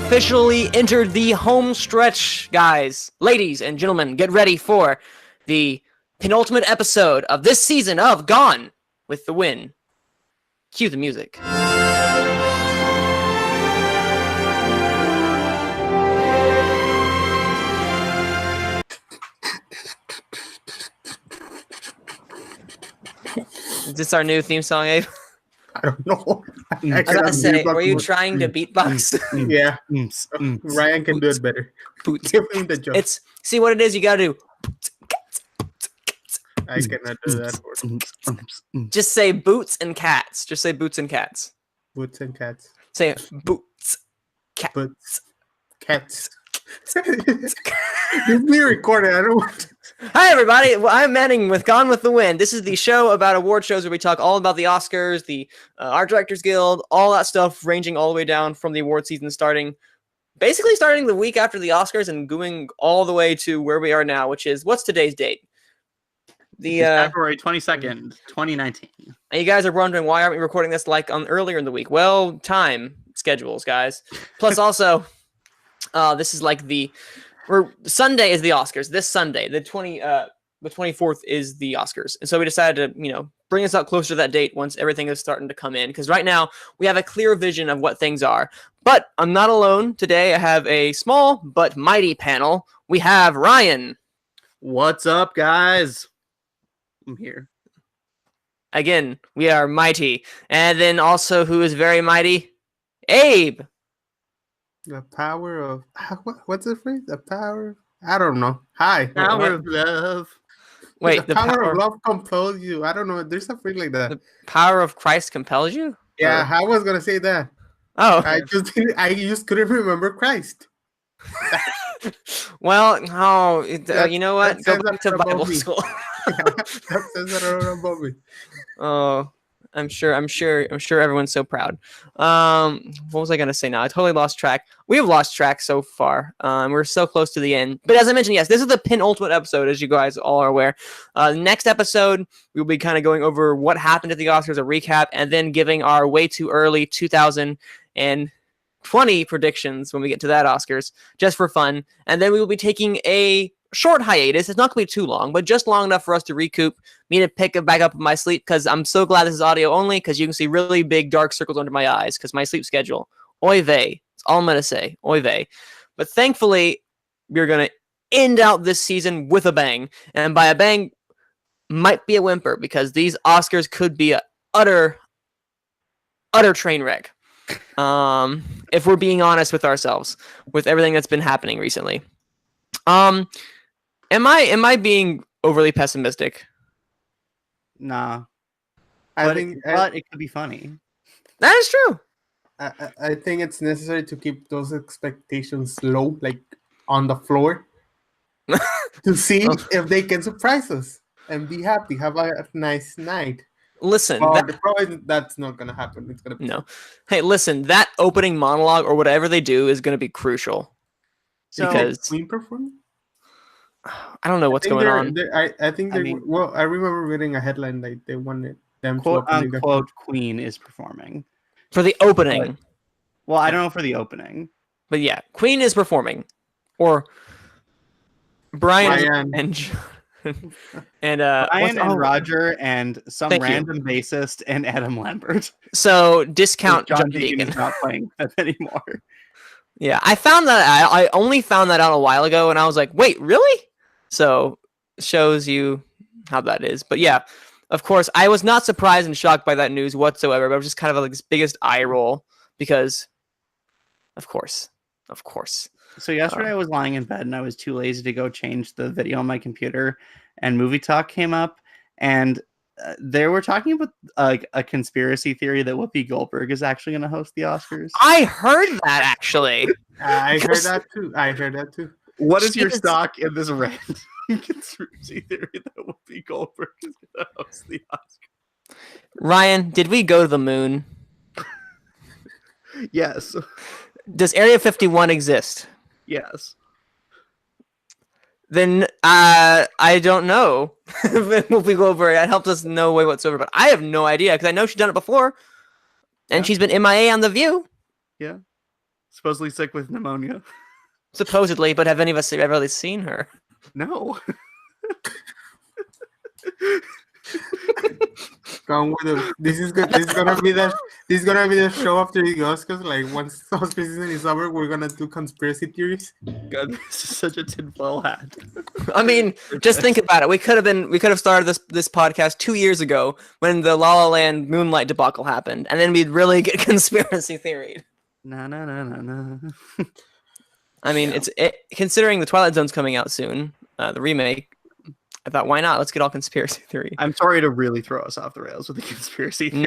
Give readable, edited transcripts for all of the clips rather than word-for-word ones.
officially entered the home stretch, guys. Ladies and gentlemen, get ready for the penultimate episode of this season of Gone with the Wind. Cue the music. Is this our new theme song, Abe? I don't know. I was about to say, were you trying to beatbox? Yeah. Ryan can do it better. Give him the job. See what it is, you gotta do. I cannot do that. Just say boots and cats. Just say boots and cats. Boots and cats. Say boots. Cats. Boots. Cats. It's me recording. I don't want to. Hi, everybody. Well, I'm Manning with Gone with the Wind. This is the show about award shows where we talk all about the Oscars, the Art Directors Guild, all that stuff, ranging all the way down from the award season starting the week after the Oscars and going all the way to where we are now, which is, what's today's date? February 22nd, 2019. And you guys are wondering, why aren't we recording this earlier in the week? Well, time schedules, guys. Plus, also, this is like Sunday is the Oscars. This Sunday, the 24th is the Oscars. And so we decided to, bring us out closer to that date once everything is starting to come in. Because right now we have a clear vision of what things are. But I'm not alone. Today I have a small but mighty panel. We have Ryan. What's up, guys? I'm here. Again, we are mighty. And then also, who is very mighty? Abe. The power of what's the phrase? The power. I don't know. Hi. Power of love. Wait, the power of love compels you. I don't know. There's something like that. The power of Christ compels you? Yeah, I was gonna say that. Oh, I just couldn't remember Christ. Well, you know what? Go back to Bible school. That says that about me. Oh, I'm sure everyone's so proud. What was I gonna say now? I totally lost track. We have lost track so far. We're so close to the end. But as I mentioned, yes, this is the penultimate episode, as you guys all are aware. Next episode, we'll be kind of going over what happened at the Oscars, a recap, and then giving our way too early 2020 predictions when we get to that Oscars, just for fun. And then we will be taking a short hiatus. It's not going to be too long, but just long enough for us to recoup, me to pick it back up in my sleep, because I'm so glad this is audio only, because you can see really big dark circles under my eyes, because my sleep schedule. Oy vey. That's all I'm going to say. Oy vey. But thankfully, we're going to end out this season with a bang. And by a bang, might be a whimper, because these Oscars could be a utter train wreck. If we're being honest with ourselves, with everything that's been happening recently. Am I being overly pessimistic? Nah. I But think it could be funny. That is true. I think it's necessary to keep those expectations low, like on the floor, to see if they can surprise us and be happy, have a nice night. Listen, probably that's not gonna happen. It's gonna be no. Hey, listen, that opening monologue or whatever they do is gonna be crucial. Because Queen performing? I don't know what's going on. I remember reading a headline like they wanted them Quote to unquote Queen is performing. For the opening. Well, I don't know for the opening. But yeah, Queen is performing. Or Brian and Roger and some random bassist and Adam Lambert. So discount John Deacon is not playing that anymore. Yeah, I only found that out a while ago, and I was like, wait, really? So shows you how that is. But yeah, of course, I was not surprised and shocked by that news whatsoever, but it was just kind of like this biggest eye roll because, of course. So yesterday I was lying in bed and I was too lazy to go change the video on my computer, and Movie Talk came up, and they were talking about a conspiracy theory that Whoopi Goldberg is actually going to host the Oscars. I heard that, actually. I heard that too. What is your stock in this random conspiracy theory that Whoopi Goldberg is going to host the Oscars? Ryan, did we go to the moon? Yes. Does Area 51 exist? Yes. Then I don't know. Whoopi Goldberg, that helps us no way whatsoever. But I have no idea because I know she's done it before, and she's been MIA on The View. Yeah. supposedly sick with pneumonia. Supposedly, but have any of us ever really seen her? No. Gone with the, this is good. This is gonna be the show after the Oscars. Like once the Oscar season is over, we're gonna do conspiracy theories. God, this is such a tinfoil hat. I mean, just think about it. We could have started this podcast 2 years ago when the La La Land Moonlight debacle happened, and then we'd really get conspiracy theory. No. I mean, considering the Twilight Zone's coming out soon, the remake. I thought, why not? Let's get all conspiracy theory. I'm sorry to really throw us off the rails with the conspiracy theory.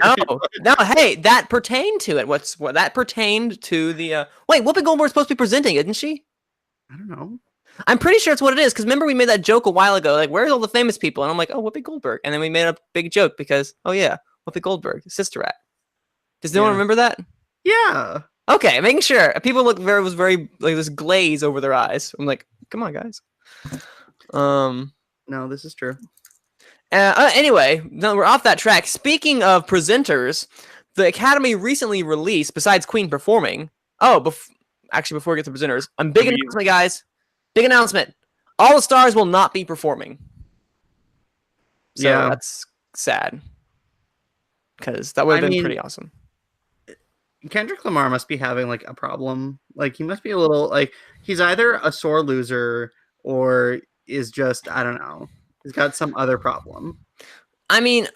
No. Hey, that pertained to it. What that pertained to the? Wait, Whoopi Goldberg's supposed to be presenting, isn't she? I don't know. I'm pretty sure it's what it is. Because remember, we made that joke a while ago. Like, where's all the famous people? And I'm like, oh, Whoopi Goldberg. And then we made a big joke because, oh yeah, Whoopi Goldberg, Sister Act. Does no one remember that? Yeah. Okay, making sure. People was very like this glaze over their eyes. I'm like, come on, guys. No, this is true. Anyway, no, we're off that track. Speaking of presenters, the Academy recently released, besides Queen performing. Actually, before we get to presenters, big announcement, guys. Big announcement. All the stars will not be performing. So that's sad. Because that would have been pretty awesome. Kendrick Lamar must be having like a problem. Like he must be a little like he's either a sore loser or is just, I don't know. He's got some other problem. I mean,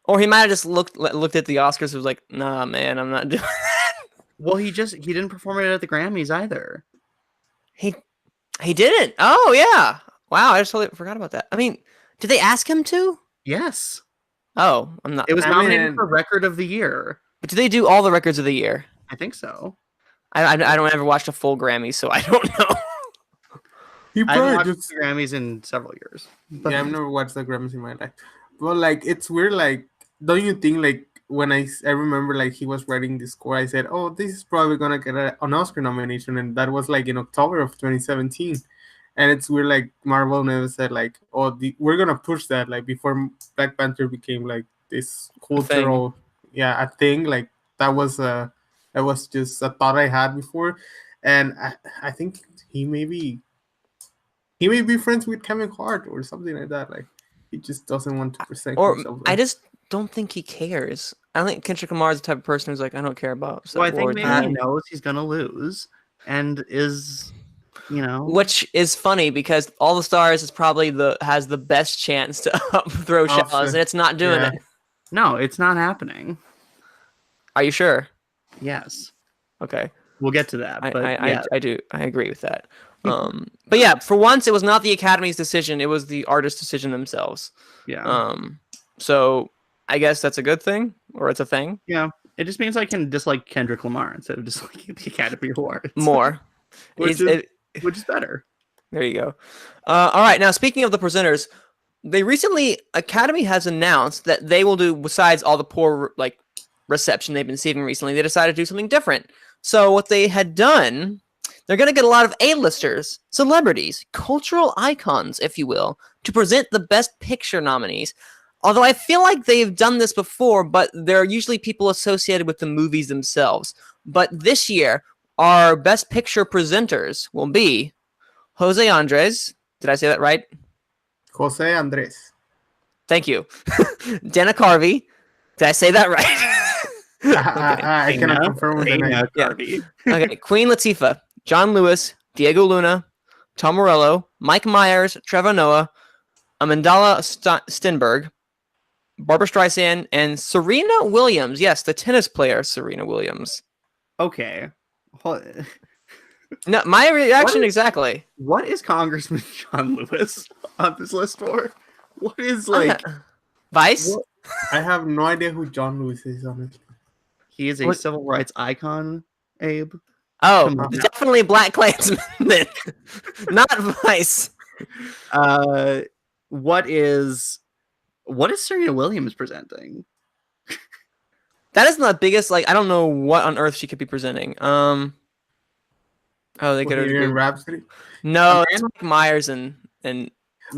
or he might have just looked at the Oscars and was like, nah, man, I'm not doing that. Well, he didn't perform it at the Grammys either. He didn't. Oh, yeah. Wow, I just totally forgot about that. I mean, did they ask him to? Yes. Oh, I'm not. It was nominated for Record of the Year. But do they do all the records of the year? I think so. I don't ever watch a full Grammy, so I don't know. I haven't watched the Grammys in several years. But yeah, I've never watched the Grammys in my life. But like, it's weird. Like, don't you think? Like, when I remember, like, he was writing the score, I said, "Oh, this is probably gonna get an Oscar nomination," and that was like in October of 2017. And it's weird. Like, Marvel never said like, "Oh, we're gonna push that." Like before Black Panther became like this cultural, a thing. Like that was just a thought I had before, and I think he may be friends with Kevin Hart or something like that. Like he just doesn't want to present himself. I just don't think he cares. I think Kendrick Lamar is the type of person who's like, I don't care about. Well, I think maybe he knows he's gonna lose and is, which is funny because All the Stars is probably has the best chance to throw shallows, and it's not doing it. No, it's not happening. Are you sure? Yes. Okay. We'll get to that. But I do. I agree with that. But yeah, for once, it was not the Academy's decision. It was the artist's decision themselves. Yeah. So I guess that's a good thing, or it's a thing. Yeah. It just means I can dislike Kendrick Lamar instead of disliking the Academy Awards. More. which is better. There you go. All right. Now, speaking of the presenters, Academy has announced that they will do, besides all the poor reception they've been receiving recently, they decided to do something different. So what they had done, they're going to get a lot of A-listers, celebrities, cultural icons, if you will, to present the Best Picture nominees. Although I feel like they've done this before, but they're usually people associated with the movies themselves. But this year, our Best Picture presenters will be Jose Andres. Did I say that right? Jose Andres. Thank you. Dana Carvey. Did I say that right? I cannot confirm with Dana Carvey. Okay, Queen Latifah, John Lewis, Diego Luna, Tom Morello, Mike Myers, Trevor Noah, Amandla Stenberg, Barbara Streisand, and Serena Williams. Yes, the tennis player Serena Williams. Okay. No, my reaction exactly. What is Congressman John Lewis on this list for? What is like Vice? What? I have no idea who John Lewis is, honestly. He is a civil rights icon, Abe. Oh, definitely Black Klansman. Not Vice. What is Serena Williams presenting? That is the biggest. I don't know what on earth she could be presenting. They could have Rhapsody. No, it's Mike Myers and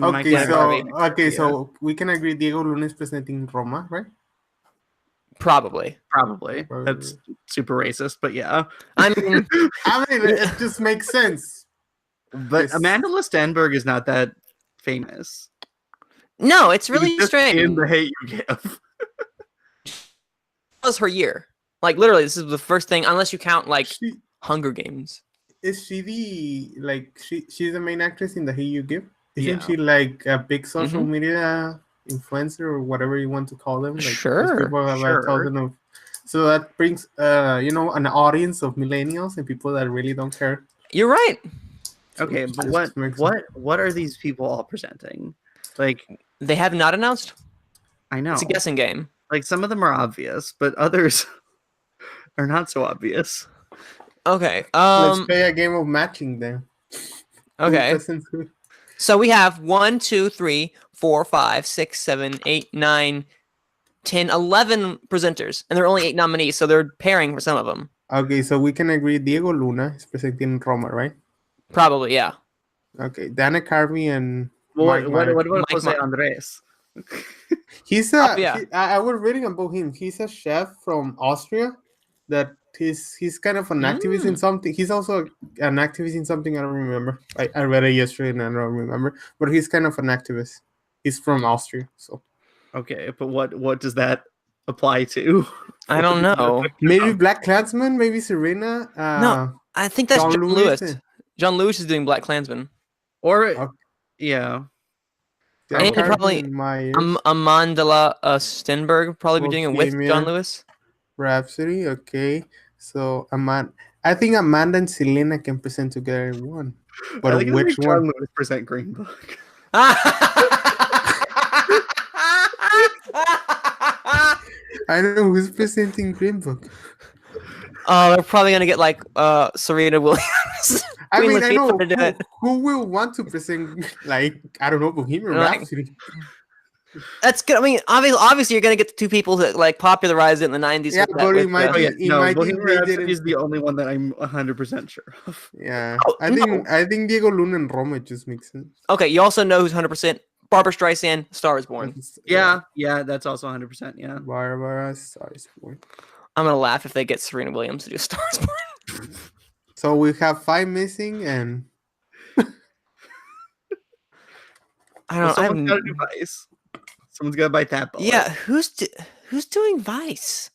Okay, so we can agree Diego Luna is presenting Roma, right? Probably. That's super racist, but yeah. I mean, it just makes sense. But Yes. Amanda Stenberg is not that famous. no, it's She was really just strange. in The Hate You Give. Was her year. Like literally, this is the first thing, unless you count like She, Hunger Games. is she she's the main actress in The Hey You Give? Isn't Yeah. she like a big social Mhm. media influencer or whatever you want to call them? Like those Sure, people have sure. 1,000 of. So that brings an audience of millennials and people that really don't care. You're right. So Okay, it but just makes sense. what are these people all presenting? Like, They have not announced. I know. It's a guessing game. Like some of them are obvious, but others are not so obvious. Okay. Let's play a game of matching then. Who Okay. presents who? So we have 1, 2, 3, 4, 5, 6, 7, 8, 9, 10, 11 presenters, and there are only 8 nominees, so they're pairing for some of them. Okay, so we can agree Diego Luna is presenting Roma, right? Probably, yeah. Okay, Dana Carvey and What Mike Myers. about Mike Jose My- Andres? He's yeah. I was reading about him. He's a chef from Austria. That he's kind of an activist in something. He's also an activist in something I don't remember. I read it yesterday and I don't remember. But he's kind of an activist. He's from Austria, so Okay, but what does that apply to? I don't know. maybe Black Klansman, maybe Serena. No, I think that's John Lewis. and- John Lewis is doing Black Klansman. Or Okay. yeah. Dan And Carvey probably and Myers, Amandla Stenberg probably be doing it with Bohemian John Lewis. Rhapsody. Okay, so I think Amanda and Selena can present together in one. But I think which John one? Lewis present Green Book. I don't know who's presenting Green Book. Oh, they're probably gonna get like Serena Williams. I Queen mean, I know Latifah to do it. who will want to present, like, I don't know, Bohemian Like- Rhapsody. That's good. I mean, obviously, you're gonna get the two people that like popularized it in the '90s. Yeah, with but it with, might Oh be- yeah, it no, might be Bohemian they Rhapsody didn't- is the only one that I'm 100% sure of. Yeah, Oh, I think Diego Luna and Roma just makes sense. Okay, you also know who's 100%. Barbara Streisand, Star is Born. Yeah, that's also 100%. Yeah. Barbara Streisand. I'm gonna laugh if they get Serena Williams to do Star is Born. So we have 5 missing, and I don't. I Someone's got to do Vice. Someone's got to bite that bullet. Yeah, who's doing Vice?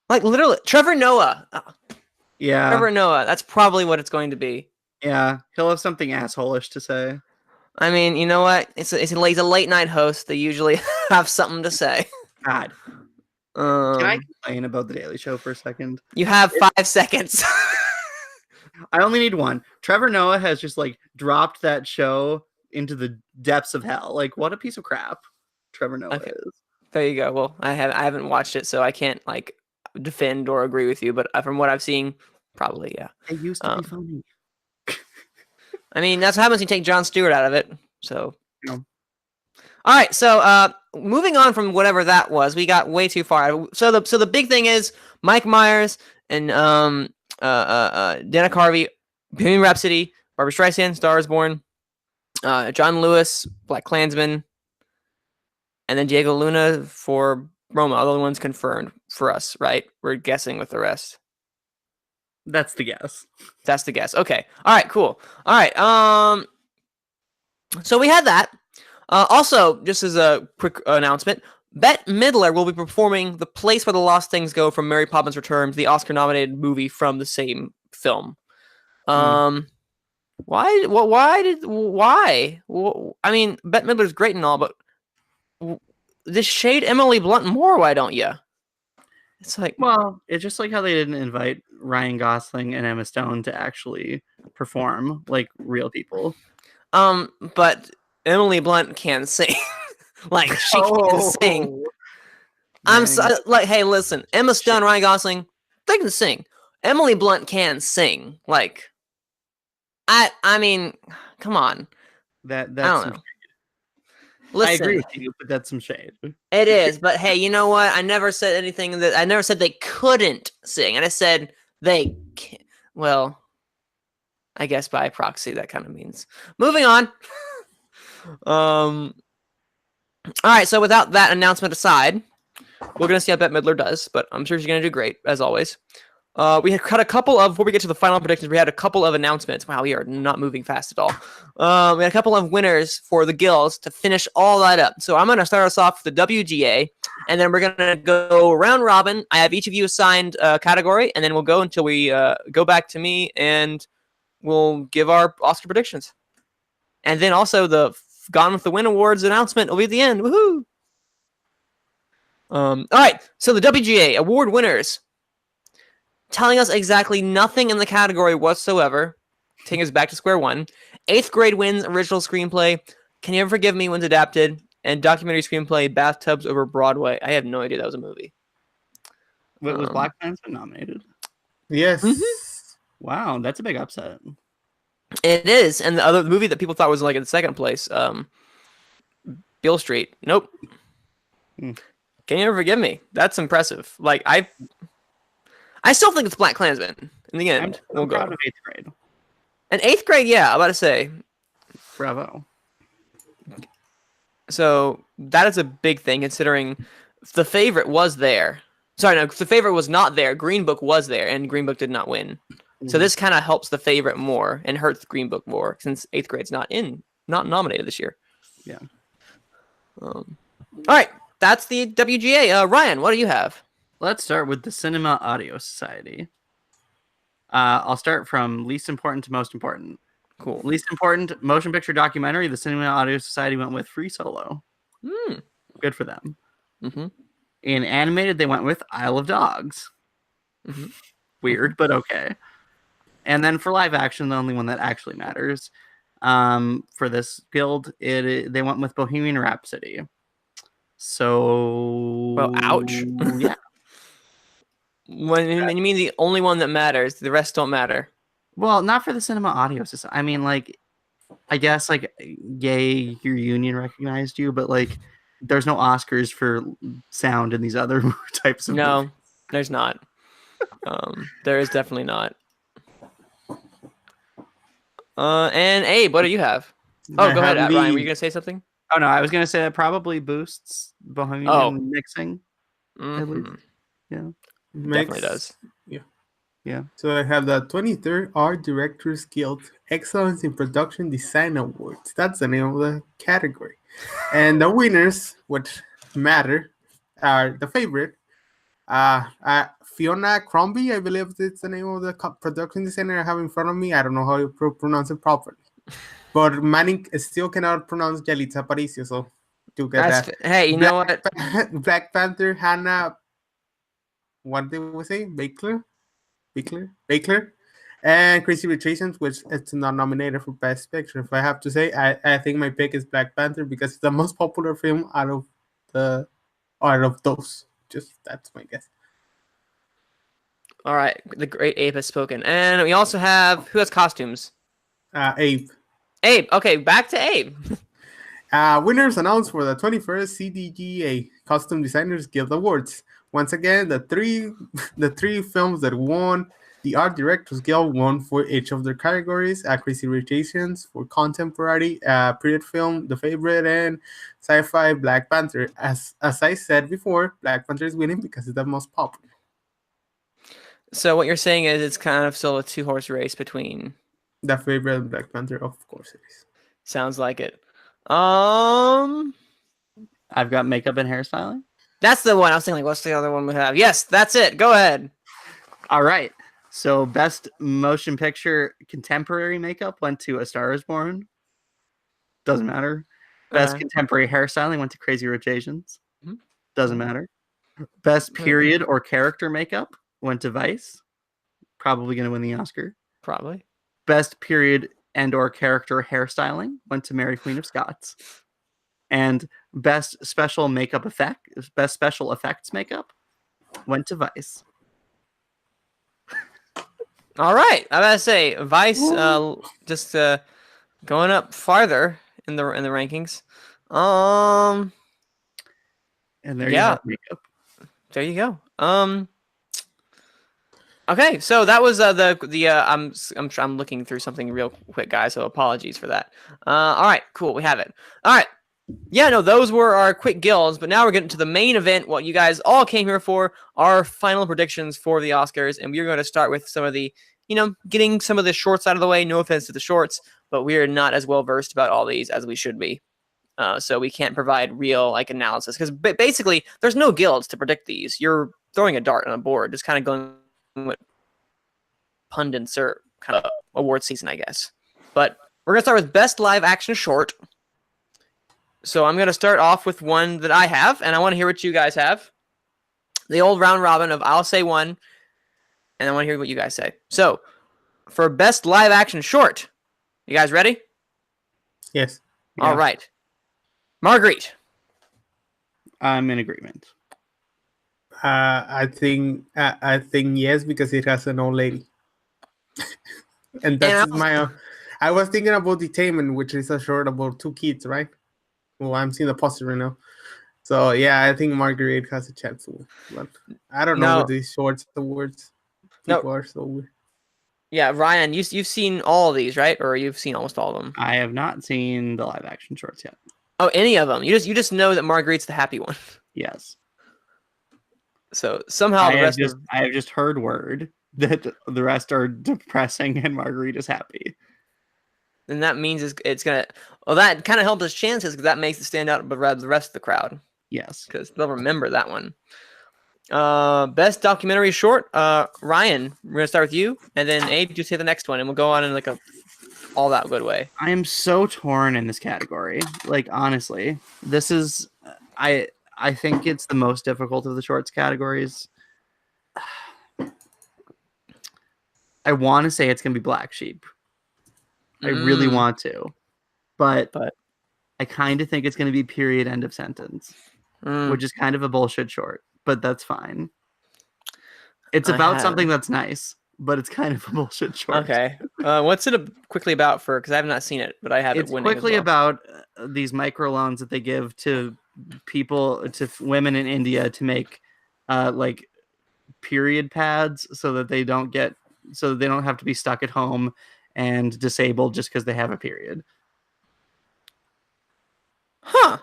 Like literally, Trevor Noah. Yeah. Trevor Noah. That's probably what it's going to be. Yeah. He'll have something assholish to say. I mean, you know what? He's a late night host. They usually have something to say. God. Can I complain about The Daily Show for a second? You have 5 seconds. I only need one. Trevor Noah has just like dropped that show into the depths of hell. Like, what a piece of crap Trevor Noah Okay. is. There you go. Well, I haven't watched it, so I can't like defend or agree with you. But from what I've seen, probably yeah. It used to be funny. I mean, that's what happens when you take Jon Stewart out of it. So, Yeah. All right. So, moving on from whatever that was, we got way too far. So the big thing is Mike Myers and Dana Carvey, Bohemian Rhapsody, Barbara Streisand, Star is Born, John Lewis, Black Klansman, and then Diego Luna for Roma. All the ones confirmed for us, right? We're guessing with the rest. That's the guess. That's the guess. Okay. All right. Cool. All right. So we had that. Also, just as a quick announcement, Bette Midler will be performing "The Place Where the Lost Things Go" from Mary Poppins Returns, the Oscar-nominated movie from the same film. Why? I mean, Bette Midler's great and all, but this shade Emily Blunt more. Why don't you? It's like, Well, it's just like how they didn't invite Ryan Gosling and Emma Stone to actually perform like real people. but Emily Blunt can sing. Like she can sing. I'm so, like, hey, listen, Emma Stone, Ryan Gosling, they can sing. Emily Blunt can sing. Like, I mean, come on. That's I don't some know. I Listen, agree with you, but that's some shade. it is, but hey, you know what? I never said anything that I never said they couldn't sing, and I said they can. Well, I guess by proxy that kind of means. Moving on. All right. So without that announcement aside, We're gonna see how Bette Midler does, but I'm sure she's gonna do great as always. We had cut a couple of before we get to the final predictions. We had a couple of announcements. Wow, we are not moving fast at all. We had a couple of winners for the guilds to finish all that up. So I'm gonna start us off with the WGA, and then we're gonna go round robin. I have each of you assigned a category, and then we'll go until we go back to me, and we'll give our Oscar predictions. And then also the Gone with the Wind Awards announcement will be at the end. Woohoo! All right, so the WGA award winners, telling us exactly nothing in the category whatsoever, taking us back to square one. 8th Grade wins original screenplay, Can You Ever Forgive Me wins adapted, and documentary screenplay Bathtubs Over Broadway. I have no idea that was a movie. Wait, was Black Klansman nominated? Yes. Wow, that's a big upset. It is, and the other movie that people thought was like in second place, Beale Street. Nope. Can You Ever Forgive Me? That's impressive. Like I still think it's Black Klansman in the end. I'm proud of 8th Grade. And 8th Grade, yeah, I'm about to say. Bravo. So that is a big thing considering The Favorite was there. Sorry, no, The Favorite was not there. Green Book was there, and Green Book did not win. So this kind of helps The Favorite more and hurts Green Book more since 8th Grade's not nominated this year. Yeah. All right, that's the WGA. Ryan, what do you have? Let's start with the Cinema Audio Society. I'll start from least important to most important. Cool. Least important motion picture documentary. The Cinema Audio Society went with Free Solo. Good for them. Mm-hmm. In animated, they went with Isle of Dogs. Mm-hmm. Weird, but okay. And then for live action, the only one that actually matters for this guild, they went with Bohemian Rhapsody. So, well, ouch. Yeah. When you mean the only one that matters, the rest don't matter. Well, not for the Cinema Audio Society. I mean, like, I guess, like, yay, your union recognized you, but, like, there's no Oscars for sound in these other types of movies. There's not. There is definitely not. And Abe, what do you have? Oh, go ahead, Ryan. Were you gonna say something? Oh no, I was gonna say that probably boosts Bohemian mixing. At least, yeah, definitely does. Yeah. So I have the 23rd Art Directors Guild Excellence in Production Design Awards. That's the name of the category. And the winners, which matter, are The Favorite. Fiona Crombie, I believe it's the name of the production designer I have in front of me. I don't know how you pronounce it properly. But Manning still cannot pronounce Yalitza Aparicio, so you get that. Hey, you know what? Black Panther, Hannah, what did we say? Baker, and Crazy Rich Asians, which it's not nominated for Best Picture. If I have to say, I think my pick is Black Panther because it's the most popular film out of those. Just that's my guess. All right, the great Abe has spoken, and we also have who has costumes. Abe. Okay, back to Abe. Winners announced for the 21st CDGA Costume Designers Guild Awards. Once again, the three films that won the Art Directors Guild won for each of their categories. Crazy Rich Asians for contemporary, period film, The Favorite, and sci-fi Black Panther. As I said before, Black Panther is winning because it's the most popular. So what you're saying is it's kind of still a 2-horse race between The Favorite and Black Panther, of course it is. Sounds like it. I've got makeup and hairstyling. That's the one. I was thinking, like, what's the other one we have? Yes, that's it. Go ahead. All right. So best motion picture contemporary makeup went to A Star Is Born. Doesn't matter. Best contemporary hairstyling went to Crazy Rich Asians. Doesn't matter. Best period or character makeup went to Vice. Probably going to win the Oscar. Probably. Best period and or character hairstyling went to Mary Queen of Scots. And best special effects makeup went to Vice. All right, I gotta say, Vice just going up farther in the rankings. And there you have makeup. There you go. Okay, so that was I'm looking through something real quick, guys. So apologies for that. All right, cool. We have it. All right, Yeah, no, those were our quick guilds, but now we're getting to the main event, what you guys all came here for, our final predictions for the Oscars, and we're going to start with some of the, getting some of the shorts out of the way. No offense to the shorts, but we are not as well versed about all these as we should be. So we can't provide real analysis because basically there's no guilds to predict these. You're throwing a dart on a board, just kind of going with pundits or kind of award season, I guess. But we're gonna start with best live action short. So I'm gonna start off with one that I have, and I want to hear what you guys have. The old round robin of I'll say one, and I want to hear what you guys say. So for best live action short, you guys ready? Yes. Yeah. All right. Marguerite. I'm in agreement. I think yes, because it has an old lady, and that's my. I was thinking about Detainment, which is a short about 2 kids, right? Well, I'm seeing the poster right now. So yeah, I think Marguerite has a chance to win. But I don't know with these shorts awards. People are so weird. Yeah, Ryan, you've seen all of these, right? Or you've seen almost all of them? I have not seen the live action shorts yet. Oh, any of them? You just know that Marguerite's the happy one. Yes. So somehow I have just heard word that the rest are depressing and Marguerite is happy. And that means it's gonna. Well, that kind of helps his chances because that makes it stand out above the rest of the crowd. Yes, because they'll remember that one. Best documentary short. Ryan, we're gonna start with you, and then Abe, you say the next one, and we'll go on in like a all that good way. I am so torn in this category. Like honestly, this is I think it's the most difficult of the shorts categories. I want to say it's gonna be Black Sheep. I really want to, but I kind of think it's gonna be Period End of Sentence, which is kind of a bullshit short, but that's fine. It's about something that's nice, but it's kind of a bullshit short. Okay. What's it quickly about because I have not seen it, but I have it winning. It's quickly about these microloans that they give to people, to women in India to make like period pads so that they don't have to be stuck at home and disabled just because they have a period. Huh.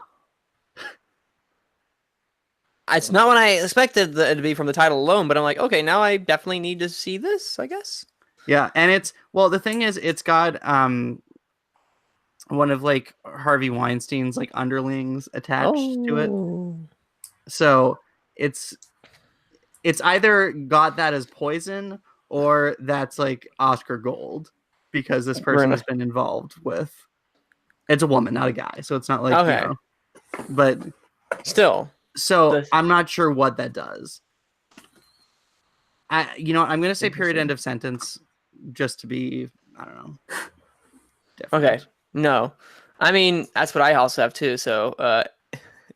It's not what I expected it to be from the title alone, but I'm like, okay, now I definitely need to see this, I guess. Yeah, and the thing is, it's got one of like Harvey Weinstein's like underlings attached to it. So it's either got that as poison or that's like Oscar gold because this person has been involved with. It's a woman, not a guy, so it's not like but still. So I'm not sure what that does. I'm going to say Period End of Sentence just to be, I don't know. Different. Okay. No. I mean, that's what I also have too. So,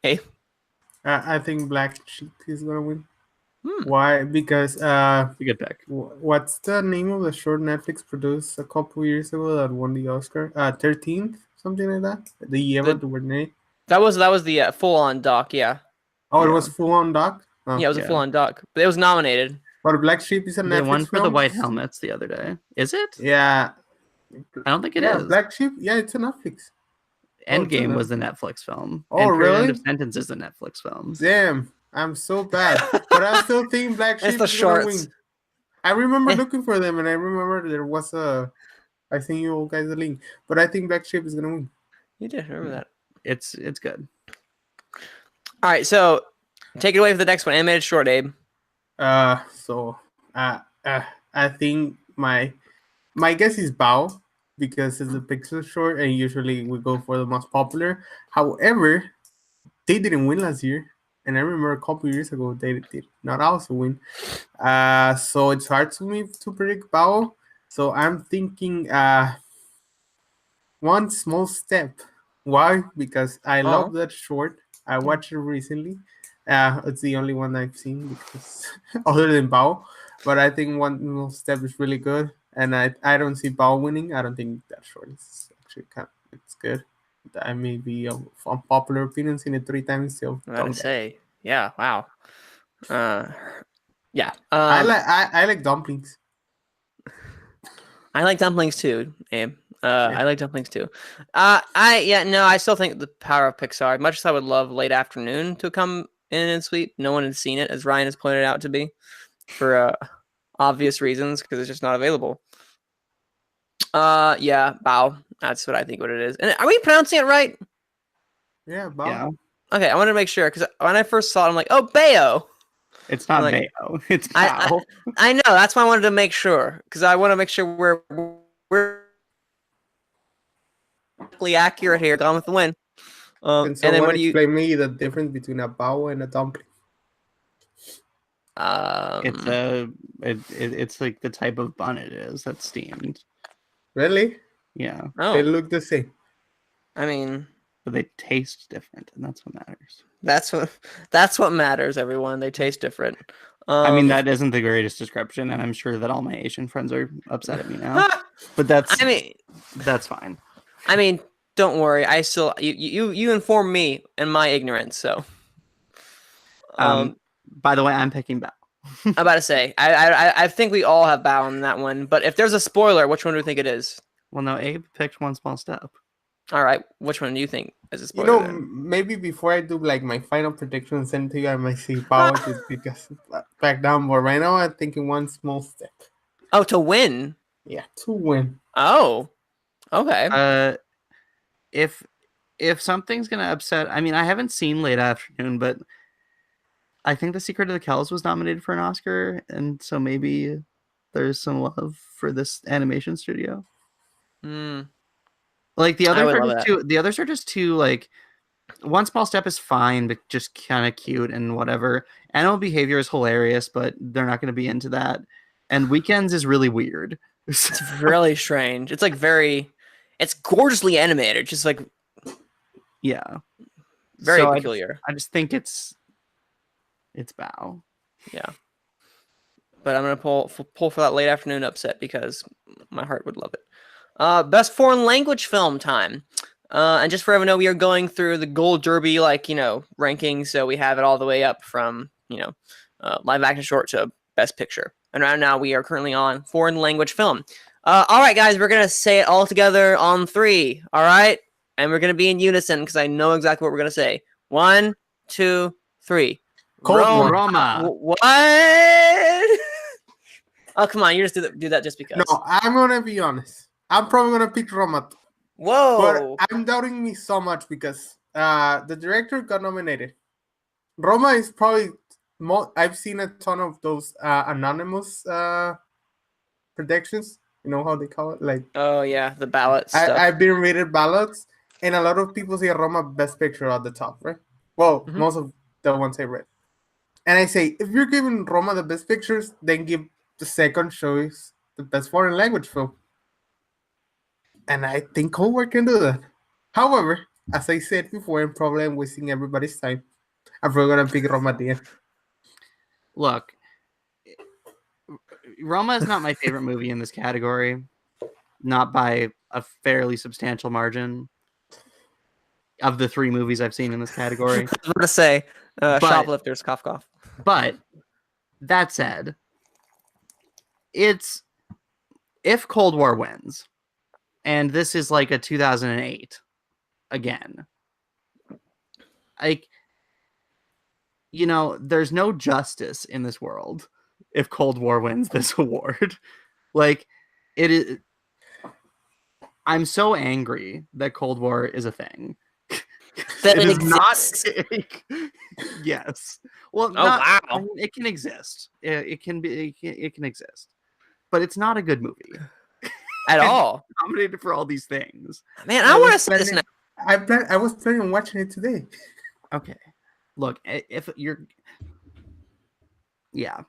hey. I think Black Sheep is going to win. Why? Because it's a good pick. What's the name of the short Netflix produced a couple years ago that won the Oscar? 13th, something like that. The year to win it. That was the full-on doc, yeah. Oh, it was full-on doc? Oh. Yeah, it was a full-on doc. But it was nominated. But Black Sheep is a Netflix one for film? the White Helmets the other day. Is it? Yeah. I don't think it is. Black Sheep? Yeah, it's a Netflix. Endgame was the Netflix film. Oh, and really? End of Sentence is the Netflix film. Damn, I'm so bad. But I still think Black Sheep is going to win. I remember looking for them, and I remember there was I think you guys the link. But I think Black Sheep is going to win. You did remember that. It's good. All right, so take it away for the next one. Animated short, Abe. I think my guess is Bao because it's a pixel short, and usually we go for the most popular. However, they didn't win last year, and I remember a couple years ago they did not also win. So it's hard to me to predict Bao. So I'm thinking One Small Step. Why? Because I love that short. I watched it recently. It's the only one I've seen because other than Bao. But I think One Small Step is really good. And I don't see Bao winning. I don't think that short is actually it's good. I may be of unpopular opinion, seen it 3 times still. I would say. Yeah, wow. Yeah. I like dumplings. I like dumplings too, Abe. I like dumplings too. I still think the power of Pixar. Much as I would love Late Afternoon to come in and sweep, no one has seen it, as Ryan has pointed out to be, for obvious reasons, because it's just not available. Bao. That's what I think. What it is. And are we pronouncing it right? Yeah, Bao. Yeah. Okay, I wanted to make sure because when I first saw it, I'm like, oh, Bayo. It's not Like, Bayo. It's Bao. I know. That's why I wanted to make sure, because I want to make sure we're accurate here. Gone with the win. Can And then someone what do you? explain me the difference between a bao and a dumpling? It's like the type of bun it is that's steamed. Really? Yeah. Oh, They look the same. I mean, But they taste different, and that's what matters. that's what matters, everyone. They taste different. I mean, that isn't the greatest description, and I'm sure that all my Asian friends are upset at me now. But that's fine. I mean, don't worry. I still you inform me in my ignorance. So, by the way, I'm picking Bao. I'm about to say I think we all have Bao on that one. But if there's a spoiler, which one do you think it is? Well, no, Abe picked One Small Step. All right, which one do you think is a spoiler? Maybe before I do like my final prediction and send to you, I might say Bao just because back down. But right now, I'm thinking One Small Step. Oh, to win. Yeah, to win. Oh, okay. If something's gonna upset, I mean, I haven't seen Late Afternoon, but I think The Secret of the Kells was nominated for an Oscar, and so maybe there's some love for this animation studio. Like the others are just too like. One Small Step is fine, but just kind of cute and whatever. Animal Behavior is hilarious, but they're not going to be into that. And Weekends is really weird. It's really strange. It's like it's gorgeously animated. Just like, yeah, very peculiar. I just think it's Bao. Yeah, but I'm gonna pull for that Late Afternoon upset because my heart would love it. Best foreign language film time. And just for everyone to know, we are going through the Gold Derby, rankings. So we have it all the way up from, live action short to best picture. And right now we are currently on foreign language film. All right, guys, we're going to say it all together on 3. All right. And we're going to be in unison because I know exactly what we're going to say. 1, 2, 3. Roma. What? Oh, come on. You just do that just because. No, I'm going to be honest. I'm probably going to pick Roma. Whoa. But I'm doubting me so much because the director got nominated. Roma is probably I've seen a ton of those anonymous predictions. You know how they call it? Like, oh, yeah, the ballots. I've been reading ballots, and a lot of people say Roma best picture at the top, right? Well, most of the ones I read. And I say, if you're giving Roma the best pictures, then give the second choice the best foreign language film. And I think Cold War can do that. However, as I said before, I'm probably wasting everybody's time. I'm probably going to pick Roma at the end. Look, Roma is not my favorite movie in this category. Not by a fairly substantial margin. Of the 3 movies I've seen in this category. I was going to say, Shoplifters, cough, cough. But, that said, if Cold War wins, and this is like a 2008 again, there's no justice in this world if Cold War wins this award. It is. I'm so angry that Cold War is a thing. That it is exists. not. Yes. Well, wow. I mean, it can exist. It can exist, but it's not a good movie at all. Nominated for all these things. Man, I want to say this now. I was planning on watching it today. Okay. Look, if you're, yeah.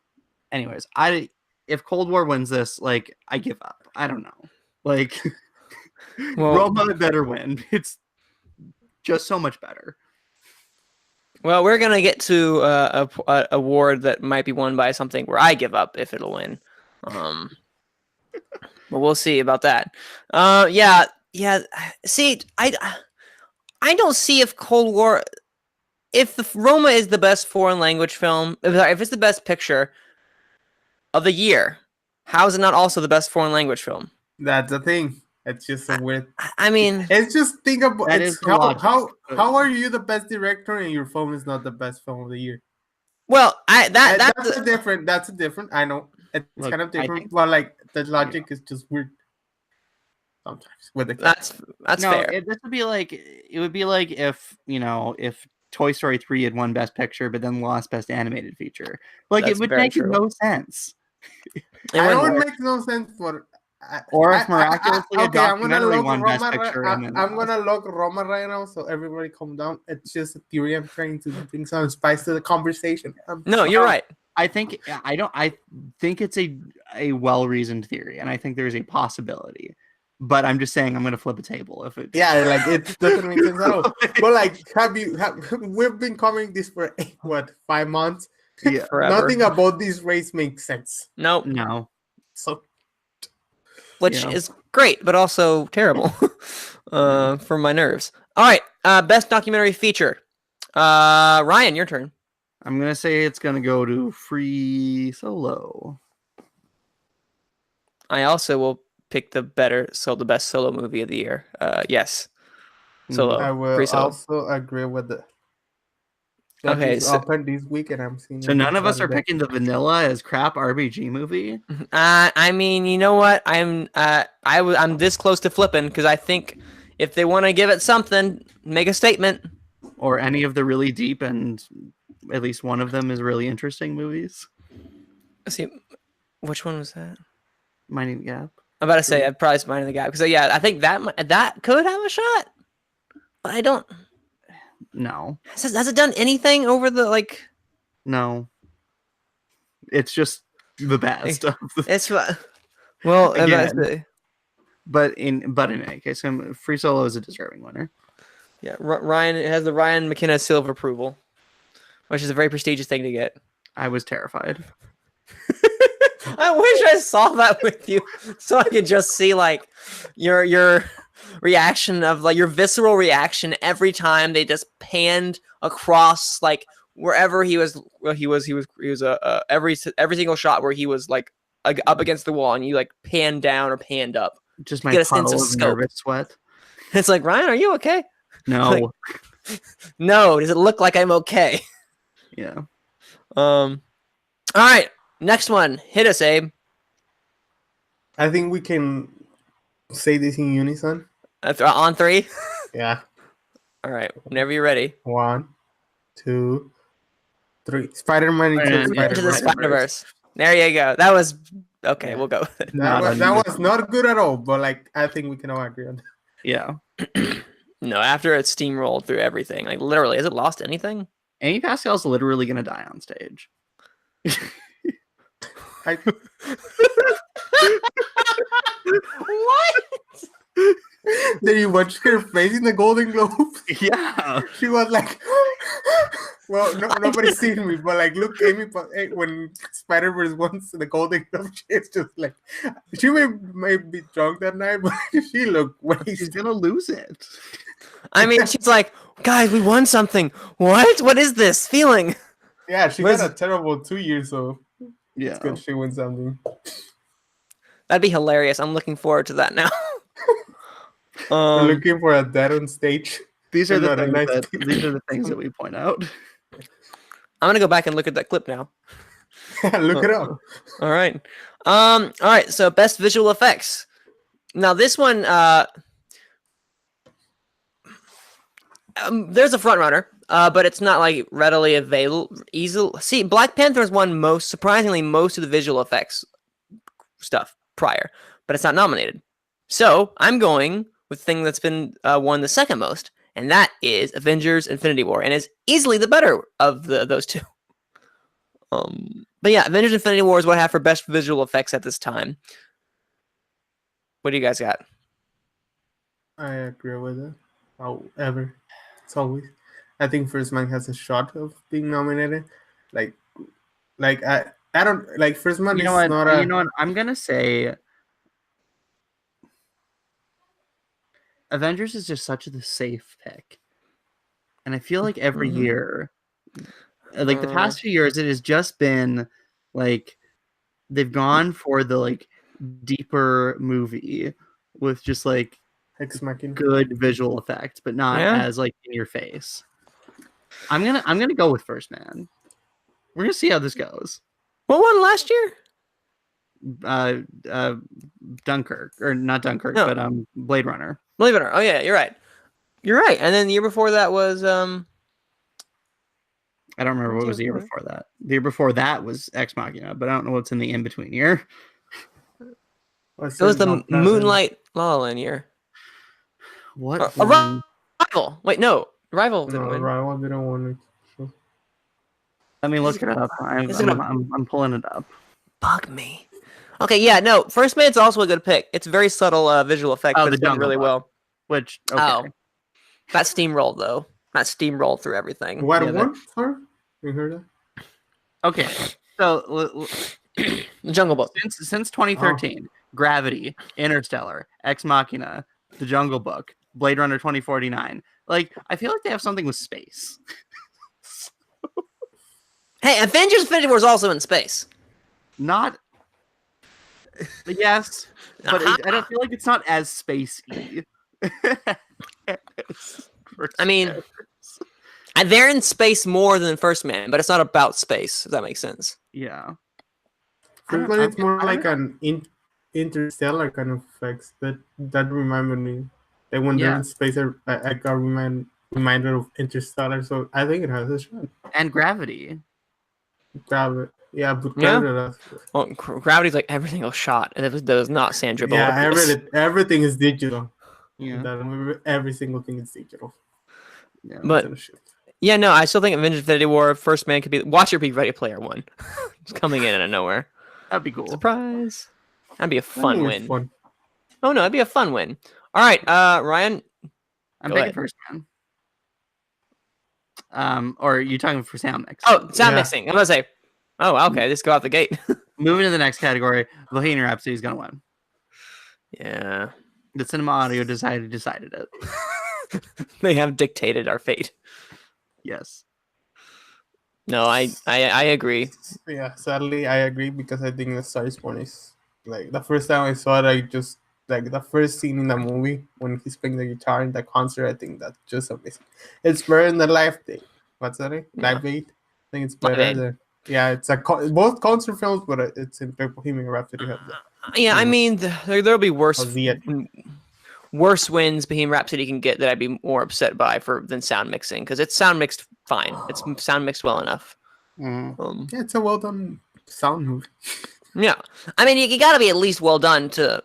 Anyways, if Cold War wins this, I give up. I don't know. Roma better win. It's just so much better. Well, we're gonna get to a award that might be won by something where I give up if it'll win. But we'll see about that. Yeah. See, I don't see if Cold War, if Roma is the best foreign language film, if it's the best picture of the year, how is it not also the best foreign language film? That's the thing. It's just a weird. I mean, It's just think about That it's is the logic. how are you the best director and your film is not the best film of the year? well, that's That's a different. I know it's Look, kind of I different, think- but like the logic is just weird sometimes with the that's fair. This would be like if if Toy Story 3 had won Best Picture, but then lost Best Animated Feature. Like That's it would very make true. no sense. It I know wouldn't it work. makes no sense, but Or if miraculously a okay, I'm gonna documentary look won Best Roma. Picture and then I'm lost. gonna look Roma right now, so everybody calm down. It's just a theory. I'm trying to bring some spice to the conversation. No, you're right. I think it's a well-reasoned theory, and I think there's a possibility. But I'm just saying I'm gonna flip a table if it. Yeah, like it doesn't make sense at all. But like, we've been covering this for 5 months? Yeah. Forever. Nothing about this race makes sense. Nope. No. So Which is great, but also terrible for my nerves. All right, best documentary feature. Ryan, your turn. I'm gonna say it's gonna go to Free Solo. I also will pick the best solo movie of the year. Yes, Solo. I will Free Solo. also agree with it. Okay, it's so- open this week, and I'm seeing. So it none on of us are Saturday. picking the vanilla as crap RBG movie. I mean, you know what? I'm this close to flipping because I think if they want to give it something, make a statement. Or any of the really deep and at least one of them is really interesting movies. Let's see, which one was that? Mining Gap. I'm about to say I'd probably Mind in the Gap because I think that could have a shot, but I don't. No. Has it done anything over the like? No. It's just the best. It's well, I'm about to Again. say, But in any case, Free Solo is a deserving winner. yeah. Ryan it has the Ryan McKenna seal of approval, which is a very prestigious thing to get. I was terrified. I wish I saw that with you, so I could just see like your reaction of like your visceral reaction every time they just panned across like wherever he was. He was every single shot where he was like up against the wall, and you like panned down or panned up. Just To my get a sense puddle of of scope. nervous sweat. It's like, Ryan, are you okay? No. Like- No. Does it look like I'm okay? Yeah. All right. Next one. Hit us, Abe. I think we can say this in unison. On 3. Yeah. All right. Whenever you're ready. 1, 2, 3. Spider-Man into Spider-Man, the yeah. Into the Spider-Verse. Spider-Verse. There you go. That was okay. Yeah. We'll go with it. That was not good at all, but like I think we can all agree on that. Yeah. No, after it steamrolled through everything, like literally, has it lost anything? Amy Pascal's literally gonna die on stage. I, What? did you watch her face in the Golden Globes? Yeah. She was like, well, nobody's seen me, but like, look, when Spider-Verse wants the Golden Globe, she's just like, she may be drunk that night, but she looked She's wasted. gonna lose it. I mean, she's like, guys, we won something. What? What is this feeling? Yeah, she Was- had a terrible 2 years, so Yeah. it's good she wins something. That'd be hilarious. I'm looking forward to that now. We're looking for a dad on stage. These are the Not a things nice that people. these are the things that we point out. I'm gonna go back and look at that clip now. Look it up. All right. All right. So best visual effects. Now this one, there's a front runner, but it's not like readily available. Easily. See, Black Panther has won surprisingly most of the visual effects stuff prior, but it's not nominated. So I'm going with the thing that's been won the second most, and that is Avengers: Infinity War, and is easily the better of those two. But yeah, Avengers: Infinity War is what I have for best visual effects at this time. What do you guys got? I agree with it. However, it's always. I think First Man has a shot of being nominated. Like I don't like First Man. You is know what? not a. You know what? I'm gonna say Avengers is just such a safe pick, and I feel like every Mhm. year, like the past few years, it has just been like they've gone for the like deeper movie with just like Ex Machina. good visual effects, but not as like in your face. I'm gonna go with First Man. We're gonna see how this goes. What won last year? Dunkirk, or not Dunkirk, No. but Blade Runner. Believe it or not. Oh yeah, you're right. You're right. And then the year before that was I don't remember what was the year before that. The year before that was Ex Machina, but I don't know what's in the in between year. it was the Moonlight La La Land year. What? Arrival. Wait, no. Arrival didn't win. Arrival didn't win it. Let me look it up. I'm pulling it up. Bug me. Okay, yeah, no. First Man's also a good pick. It's a very subtle visual effect, but it's done really well. Which okay. That steamrolled though. That steamrolled through everything. What one? Sorry, you heard that? Okay, so The Jungle Book. Since 2013, Gravity, Interstellar, Ex Machina, The Jungle Book, Blade Runner 2049. Like, I feel like they have something with space. Hey, Avengers Infinity War is also in space. Not. Yes, but I don't feel like it's not as spacey. I mean, they're in space more than First Man, but it's not about space. If that makes sense. Yeah. First Man, it's more like an interstellar kind of effects that reminded me. Like when they're in space, I got reminded of Interstellar, so I think it has a shot. And Gravity. Gravity. Yeah, but Gravity. Well, Gravity's like every single shot, and that was not Sandra Bullock. Yeah, everything is digital. Yeah, every single thing is digital. Yeah, but yeah, no, I still think Avengers Infinity War, First Man could be. Watch your be Ready Player One. It's coming in out of nowhere. That'd be cool. Surprise! That'd be a fun win. Fun. Oh no, that'd be a fun win. All right, Ryan. I'm picking First Man. Or are you talking for sound mix? Oh, sound mixing. I'm gonna say. Oh, okay. Let's go out the gate. Moving to the next category, Bohemian Rhapsody is gonna win. Yeah. The Cinema Audio decided it. They have dictated our fate. Yes. No, I agree. Yeah, sadly I agree because I think the Star is Born is like the first time I saw it, I just like the first scene in the movie when he's playing the guitar in the concert. I think that's just amazing. It's better than the Live Date. What's that name? Live Aid. I think it's better than. Yeah, it's both concert films, but it's in Bohemian Rhapsody. Yeah, I mean, there'll be worse wins Bohemian Rhapsody can get that I'd be more upset by than sound mixing, because it's sound mixed fine. It's sound mixed well enough. Yeah, it's a well done sound movie. Yeah, I mean, you got to be at least well done to,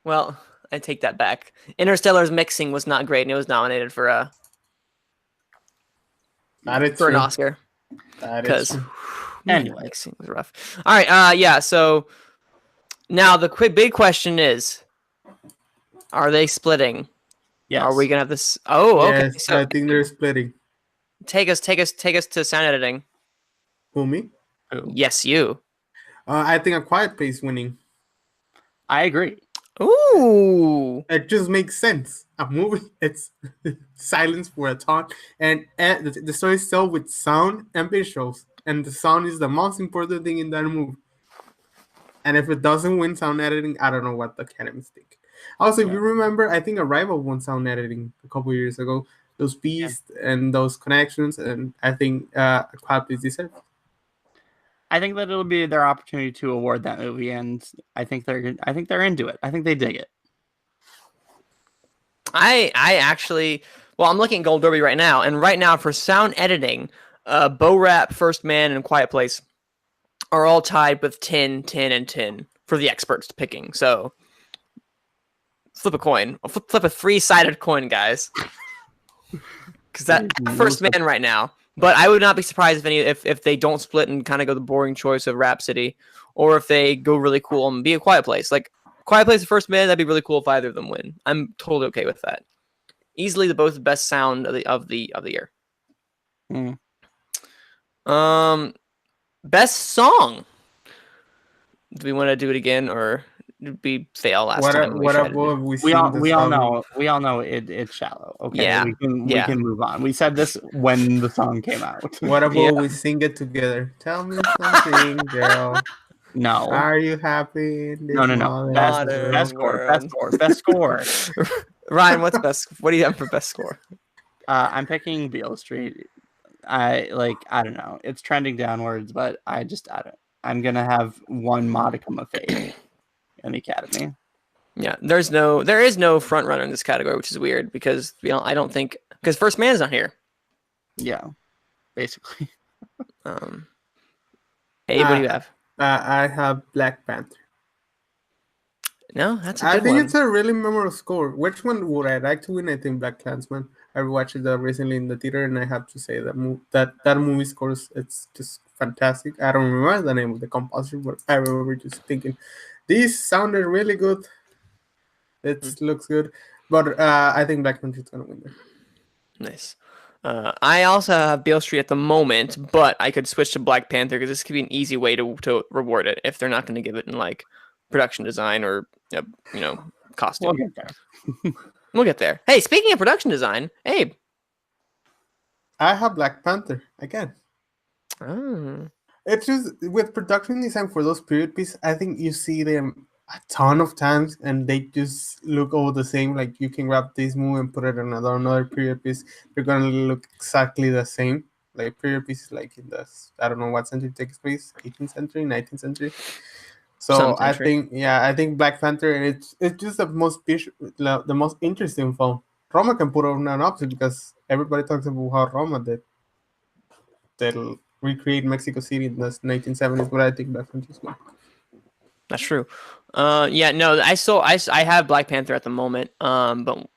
Well, I take that back. Interstellar's mixing was not great, and it was nominated for an Oscar. Because anyway, mixing was rough. All right, yeah. So now the big question is: are they splitting? Yes. Are we gonna have this? Oh, okay. Yes, so I think they're splitting. Take us to sound editing. Who, me? Yes, you. I think A Quiet Place winning. I agree. Ooh, it just makes sense. A movie, it's silence for a ton, and the story is told with sound and visuals, and the sound is the most important thing in that movie. And if it doesn't win sound editing, I don't know what the Academy's think. Also, if you remember, I think Arrival won sound editing a couple years ago. Those beats and those connections, and I think A Quiet Place deserves. I think that it'll be their opportunity to award that movie, and I think they're into it. I think they dig it. I actually, I'm looking at Gold Derby right now, and right now for sound editing, Bo Rap, First Man, and Quiet Place are all tied with 10, 10, and 10 for the experts picking. So flip a coin. Flip a 3-sided coin, guys. Because that First Man right now. But I would not be surprised if they don't split and kind of go the boring choice of Rhapsody, or if they go really cool and be A Quiet Place. Like Quiet Place and First Man, that'd be really cool if either of them win. I'm totally okay with that. Easily the best sound of the year. Best song. Do we want to do it again, or did we fail last time? We all know it's shallow. Okay, yeah. we can move on. We said this when the song came out. What about we sing it together? Tell me something, girl. No. Are you happy in this No. modern Best world? score. Best score. Ryan, what's best? What do you have for best score? I'm picking Beale Street. I don't know. It's trending downwards, but I don't. I'm gonna have one modicum of faith in the Academy. Yeah, there is no front runner in this category, which is weird because I don't think because First Man's not here. Yeah, basically. Abe, what do you have? I have Black Panther. No, that's a I good think one. it's a really memorable score. Which one would I like to win? I think Black Klansman. I watched it recently in the theater, and I have to say that that movie scores. It's just fantastic. I don't remember the name of the composer, but I remember just thinking, this sounded really good. It looks good, but I think Black Panther is gonna win there. Nice. I also have Beale Street at the moment, but I could switch to Black Panther because this could be an easy way to reward it if they're not going to give it in like production design or costume. We'll get there. We'll get there. Hey, speaking of production design, Abe. I have Black Panther again. Oh. It's just with production design for those period pieces, I think you see them a ton of times and they just look all the same. Like you can grab this movie and put it on another period piece. They're gonna look exactly the same. Like period pieces like in the I don't know what century it takes place, 18th century, 19th century. So Some century. I think Black Panther it's just the most interesting film. Roma can put on an opposite because everybody talks about how Roma they'll recreate Mexico City in the 1970s, but I think Black Panther is one. That's true. Yeah, no, I have Black Panther at the moment. But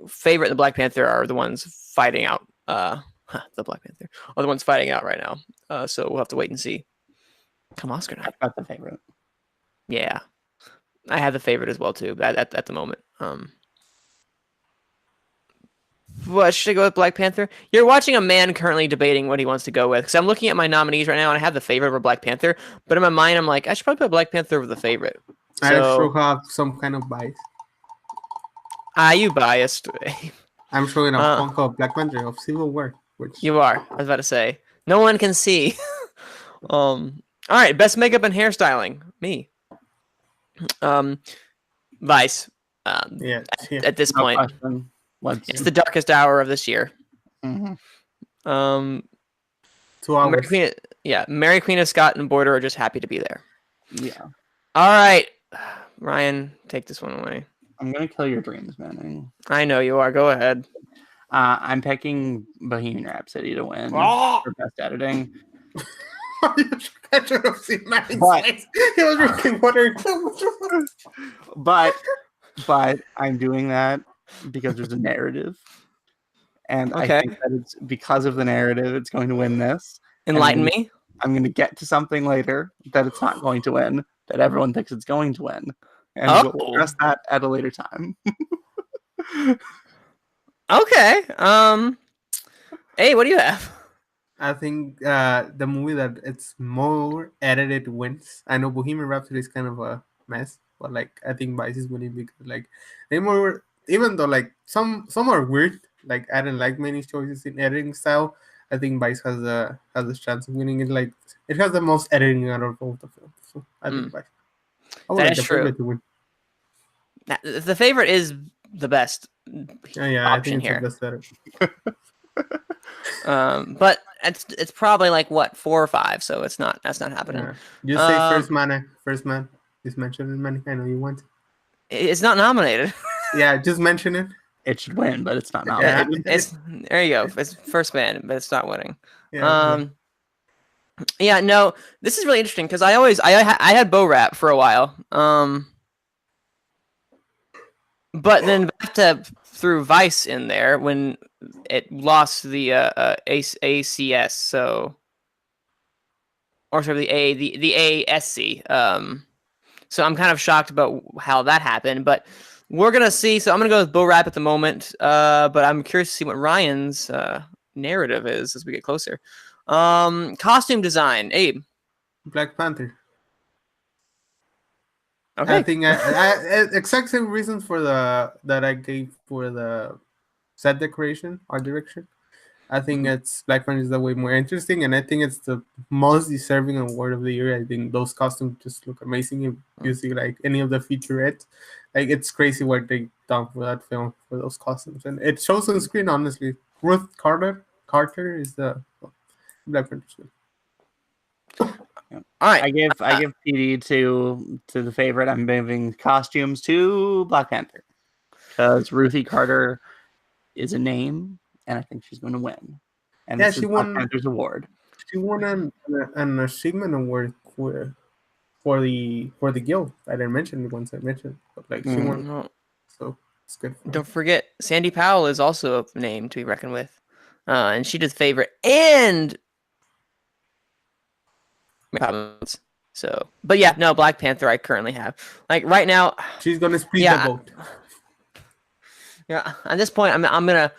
favorite the Black Panther are the ones fighting out. The Black Panther are the ones fighting out right now. So we'll have to wait and see. Come Oscar night. I've got the favorite. Yeah, I have the favorite as well too. At the moment. What should I go with Black Panther? You're watching a man currently debating what he wants to go with. Because I'm looking at my nominees right now, and I have the favorite over Black Panther. But in my mind, I'm like, I should probably put Black Panther over the favorite. I sure have some kind of bias. You biased. I'm showing a Funko of Black Panther of Civil War. Which You are. I was about to say. No one can see. All right. Best makeup and hairstyling. Me. Vice. At this point. Question. It's the darkest hour of this year. Mm-hmm. 2 hours. Mary Queen of Scott and Border are just happy to be there. Yeah. All right. Ryan, take this one away. I'm going to kill your dreams, Manning. I know you are. Go ahead. I'm picking Bohemian Rhapsody to win for best editing. I should have seen Manning's face. He was drinking water. But I'm doing that because there's a narrative. And I think that it's because of the narrative, it's going to win this. Enlighten me. I'm going to get to something later that it's not going to win, that everyone thinks it's going to win. And we'll address that at a later time. Okay. Hey, what do you have? I think the movie that it's more edited wins. I know Bohemian Rhapsody is kind of a mess, but like I think Vice is winning because like they more, even though like some are weird. Like I didn't like many choices in editing style. I think Vice has a chance of winning it. Like it has the most editing out of both the films. So I think Vice. That is true. To win. The favorite is the best. Yeah, I think it's the best editor. But it's probably like what 4 or 5, so that's not happening. Yeah. You say first man is mentioned in many. I know you want. It's not nominated. Yeah, just mention it. It should win, but it's not nominated. There you go. It's First Man, but it's not winning. Yeah, yeah. No, this is really interesting because I had Bo Rap for a while. But then threw Vice in there when it lost the ACS, so or sorry, the ASC. So I'm kind of shocked about how that happened, but we're gonna see. So I'm gonna go with Bo Rap at the moment, but I'm curious to see what Ryan's narrative is as we get closer. Costume design, Abe. Black Panther. Okay. I think I exact same reasons that I gave for the set decoration, art direction. I think it's Black Panther is the way more interesting, and I think it's the most deserving award of the year. I think those costumes just look amazing. If you see like any of the featurettes, like it's crazy what they done for that film for those costumes, and it shows on screen. Honestly, Ruth Carter is the Black Panther's film. All right, I give PD to the favorite. I'm giving costumes to Black Panther because Ruthie Carter is a name, and I think she's going to win. And Yeah, this she is Black won. Panther's award. She won an achievement award for the guild. I didn't mention it once I mentioned, but like she won, no, so it's good. For her. don't forget Sandy Powell is also a name to be reckoned with, and she did favorite and comments. So, but yeah, no, Black Panther I currently have. Like right now, She's gonna split Yeah. the vote. yeah, at this point, I'm gonna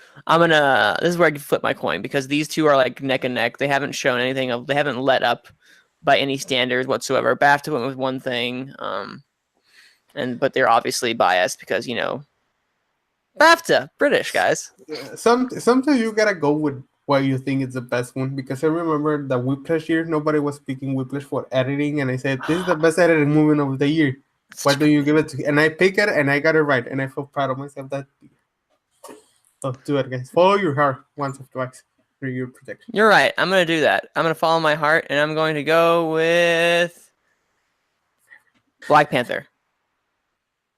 this is where I can flip my coin because these two are like neck and neck. They haven't shown anything of they haven't let up by any standards whatsoever. BAFTA went with one thing, but they're obviously biased because BAFTA, British guys. Sometimes you gotta go with what you think is the best one, because I remember the Whiplash year, nobody was picking Whiplash for editing, and I said this is the best edited movie of the year. Why do you give it to? And I pick it, and I got it right, and I feel proud of myself. That so do it, guys. Follow your heart once or twice for your protection. You're right. I'm gonna do that. I'm gonna follow my heart, and I'm going to go with Black Panther.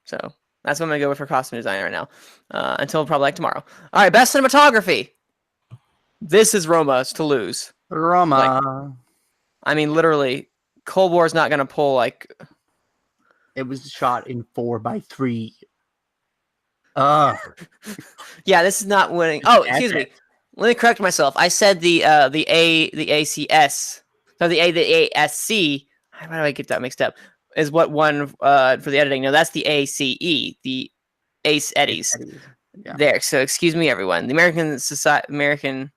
So that's what I'm gonna go with for costume design right now. Until probably like tomorrow. All right, best cinematography. This is Roma's to lose. Roma. I mean, literally, Cold War is not gonna pull like. It was shot in 4:3. Yeah, this is not winning. Oh, excuse me. Let me correct myself. I said the ACS. So the ASC. Why do I get that mixed up? Is what won for the editing. No, that's the ACE, the Ace Eddies. Yeah. There. So excuse me, everyone. The American.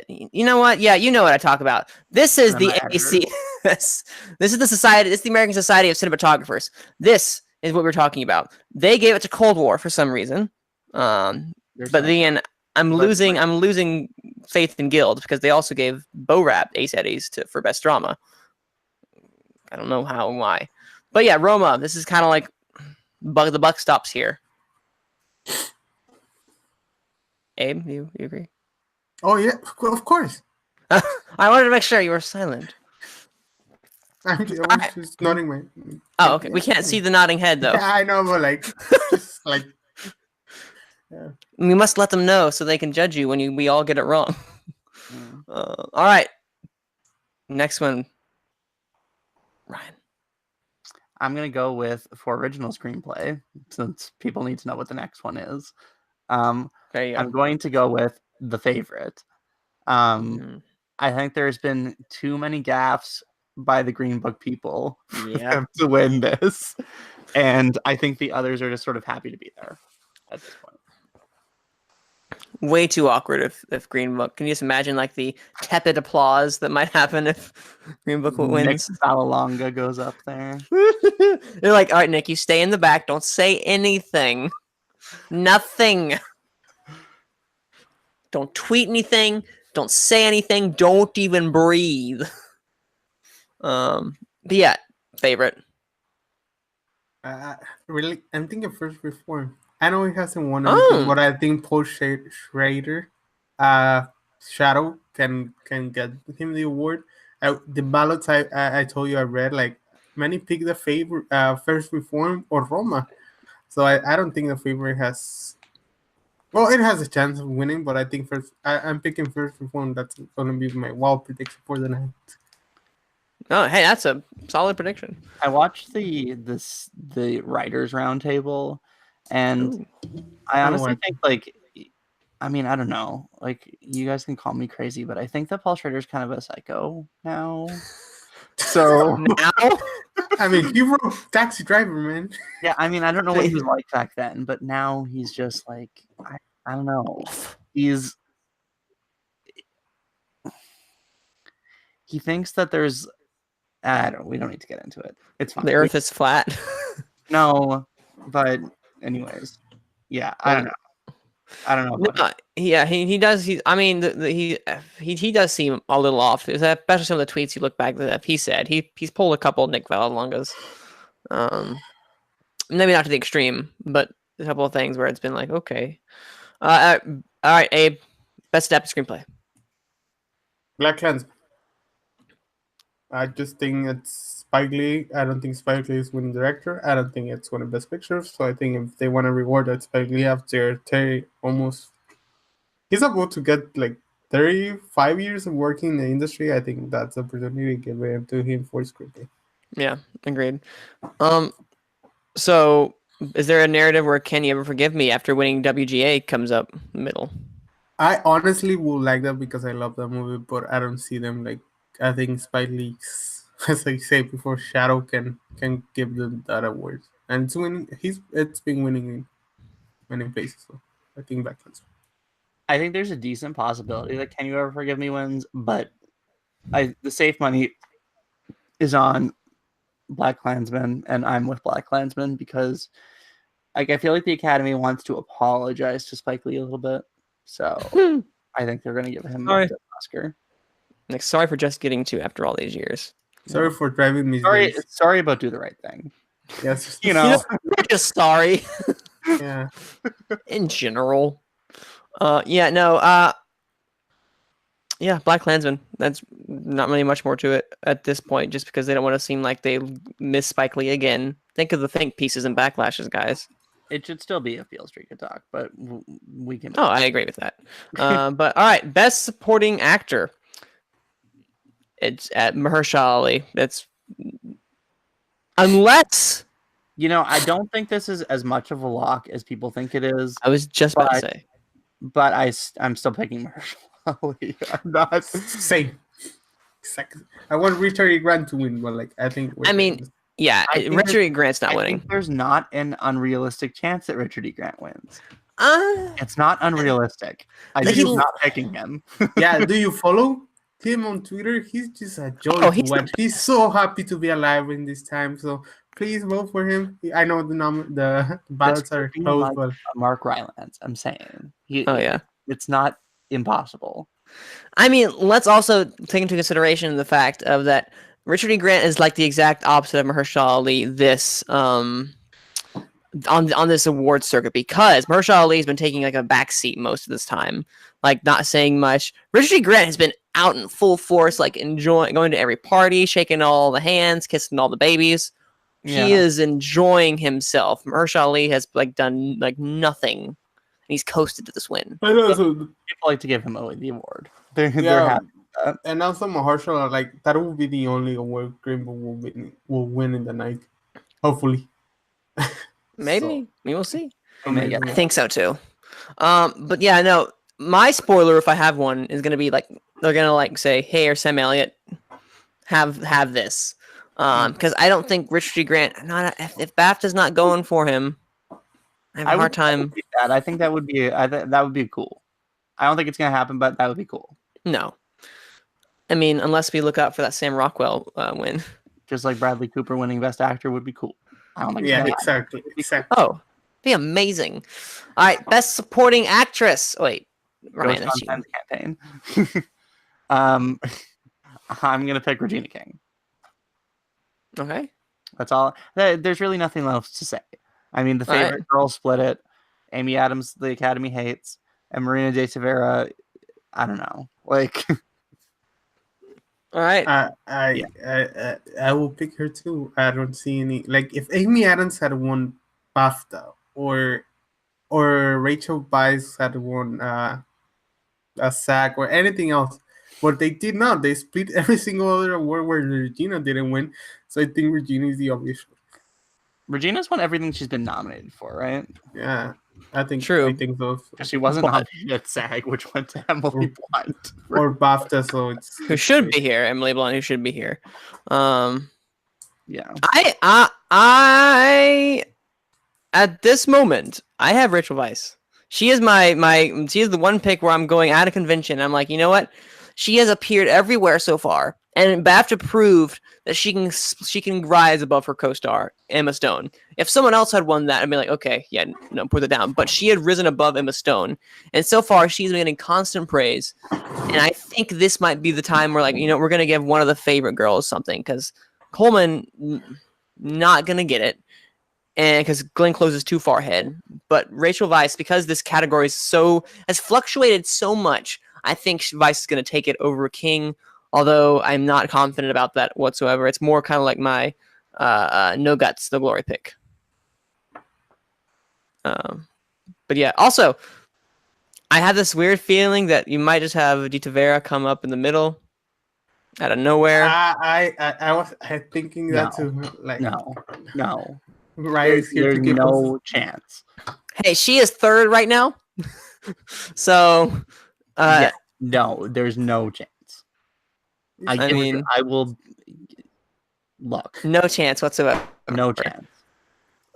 You know what? Yeah, you know what I talk about. This is the ACS. This is the society. This is the American Society of Cinematographers. This is what we're talking about. They gave it to Cold War for some reason. But then I'm losing faith in Guild because they also gave Bo Rap Ace Eddies for best drama. I don't know how and why. But yeah, Roma, this is kind of like the buck stops here. Abe, you agree? Oh yeah, of course. I wanted to make sure you were silent. I'm just nodding my. Oh, okay. We can't see the nodding head though. Yeah, I know, but like, just like. Yeah. We must let them know so they can judge you when we all get it wrong. All right. Next one. Ryan. I'm going to go with for original screenplay, since people need to know what the next one is. There you go. I'm going to go with The Favorite. I think there's been too many gaffes by the Green Book people for them to win this. And I think the others are just sort of happy to be there at this point. Way too awkward if Green Book. Can you just imagine like the tepid applause that might happen if Green Book wins? Nick Salalonga goes up there. They're like, all right, Nick, you stay in the back. Don't say anything. Nothing. Don't tweet anything. Don't say anything. Don't even breathe. But yeah, favorite. Really, I'm thinking First Reform. I know he hasn't won anything, but I think Paul Schrader, Shadow can get him the award. The ballots I told you I read, like many pick the favorite First Reform or Roma, so I don't think the favorite has. Well, it has a chance of winning, but I think I'm picking First Reform. That's going to be my wild prediction for the night. Oh, hey, that's a solid prediction. I watched the writers roundtable, and I honestly think like, I mean, I don't know, like you guys can call me crazy, but I think that Paul Schrader's kind of a psycho now. So now, I mean, he wrote Taxi Driver, man. Yeah, I mean, I don't know what he was like back then, but now he's just like I don't know. He thinks that there's. We don't need to get into it. It's fine. The Earth is flat. No, but anyways, yeah, I don't know. I don't know about it. Yeah, he does. I mean, he does seem a little off. Especially some of the tweets you look back that he said. He's pulled a couple of Nick Vallelongas. Maybe not to the extreme, but a couple of things where it's been like, okay. All right, Abe. Best adapted screenplay. Black Klansman. I just think it's Spike Lee. I don't think Spike Lee is winning director. I don't think it's winning Best Picture. So I think if they want to reward that Spike Lee after Terry he's about to get like 35 years of working in the industry. I think that's an opportunity given to him for screenplay. Yeah, agreed. So is there a narrative where Can You Ever Forgive Me after winning WGA comes up middle? I honestly would like that because I love that movie, but I don't see them like. I think Spike Lee's, as I said before, Shadow can give them that award, and it's winning. It's been winning in many places. So I think Black Klansman. I think there's a decent possibility that Can You Ever Forgive Me wins, but the safe money is on Black Klansman, and I'm with Black Klansman because like I feel like the Academy wants to apologize to Spike Lee a little bit, so I think they're going to give him the Oscar. Like, sorry for just getting to after all these years. Sorry for driving me. Sorry about Do the Right Thing. Yes, we're just sorry. Yeah. In general. Yeah, Black Klansman. That's not really much more to it at this point, just because they don't want to seem like they miss Spike Lee again. Think of the think pieces and backlashes, guys. It should still be a Field Street Could Talk, but we can. Oh, I agree with that. But all right, Best Supporting Actor. It's at Mahershala Ali. That's unless I don't think this is as much of a lock as people think it is. I was just about to say, but I'm still picking Mahershala Ali. I'm not same. Exactly. I want Richard E. Grant to win, but like I think. Richard E. Grant's not winning. There's not an unrealistic chance that Richard E. Grant wins. It's not unrealistic. I'm not picking him. Yeah. Do you follow him on Twitter? He's just a joy to watch. He's so happy to be alive in this time. So please vote for him. I know the ballots are closed, but Mark Rylance. I'm saying. It's not impossible. I mean, let's also take into consideration the fact of that Richard E. Grant is like the exact opposite of Mahershala Ali this on this award circuit, because Mahershala Ali has been taking like a backseat most of this time, like not saying much. Richard E. Grant has been out in full force, like enjoying going to every party, shaking all the hands, kissing all the babies. Yeah. He is enjoying himself. Mahershala Ali has like done like nothing, and he's coasted to this win. I know, people like to give him the award. They're happy. And also Mahershala, like that will be the only award Green Book will win in the night. Hopefully. Maybe. We will see. I think so too. But yeah, no, my spoiler, if I have one, is gonna be like they're gonna like say, "Hey, or Sam Elliott, have this," because I don't think Richard E. Grant. If BAFTA's not going for him, I have a hard time. I think that would be cool. I don't think it's gonna happen, but that would be cool. No, I mean, unless we look out for that Sam Rockwell win, just like Bradley Cooper winning Best Actor would be cool. I don't think. Yeah, exactly. Oh, be amazing. All right, Best Supporting Actress. Wait, Ryan, that's you. Campaign. I'm gonna pick Regina King. Okay, that's all. There's really nothing else to say. I mean, the favorite girl split it. Amy Adams, the Academy hates, and Marina de Tavera. I don't know. Like, all right. I will pick her too. I don't see any like if Amy Adams had won BAFTA or Rachel Weisz had won a SAG or anything else, but they did not. They split every single other award where Regina didn't win. So I think Regina is the obvious one. Regina's won everything she's been nominated for, right? Yeah, I think true. I think so. She wasn't nominated at SAG, which went to Emily Blunt or BAFTA. So it's who should be here, Emily Blunt, who should be here. Yeah. I at this moment I have Rachel Weisz. She is she is the one pick where I'm going out of convention. I'm like, you know what? She has appeared everywhere so far, and BAFTA proved that she can rise above her co-star Emma Stone. If someone else had won that, I'd be like, okay, yeah, no, put it down. But she had risen above Emma Stone, and so far she's been getting constant praise. And I think this might be the time where, like, we're gonna give one of the favorite girls something, because Coleman not gonna get it, and because Glenn Close is too far ahead. But Rachel Weisz, because this category has fluctuated so much, I think Weisz is gonna take it over King. Although I'm not confident about that whatsoever. It's more kind of like my No Guts, the glory pick. But yeah, also, I have this weird feeling that you might just have Dita Vera come up in the middle out of nowhere. I was thinking that too. Like, no. Ryan's here to give no chance. Hey, she is third right now. So, no, there's no chance. I will look. No chance whatsoever. No chance.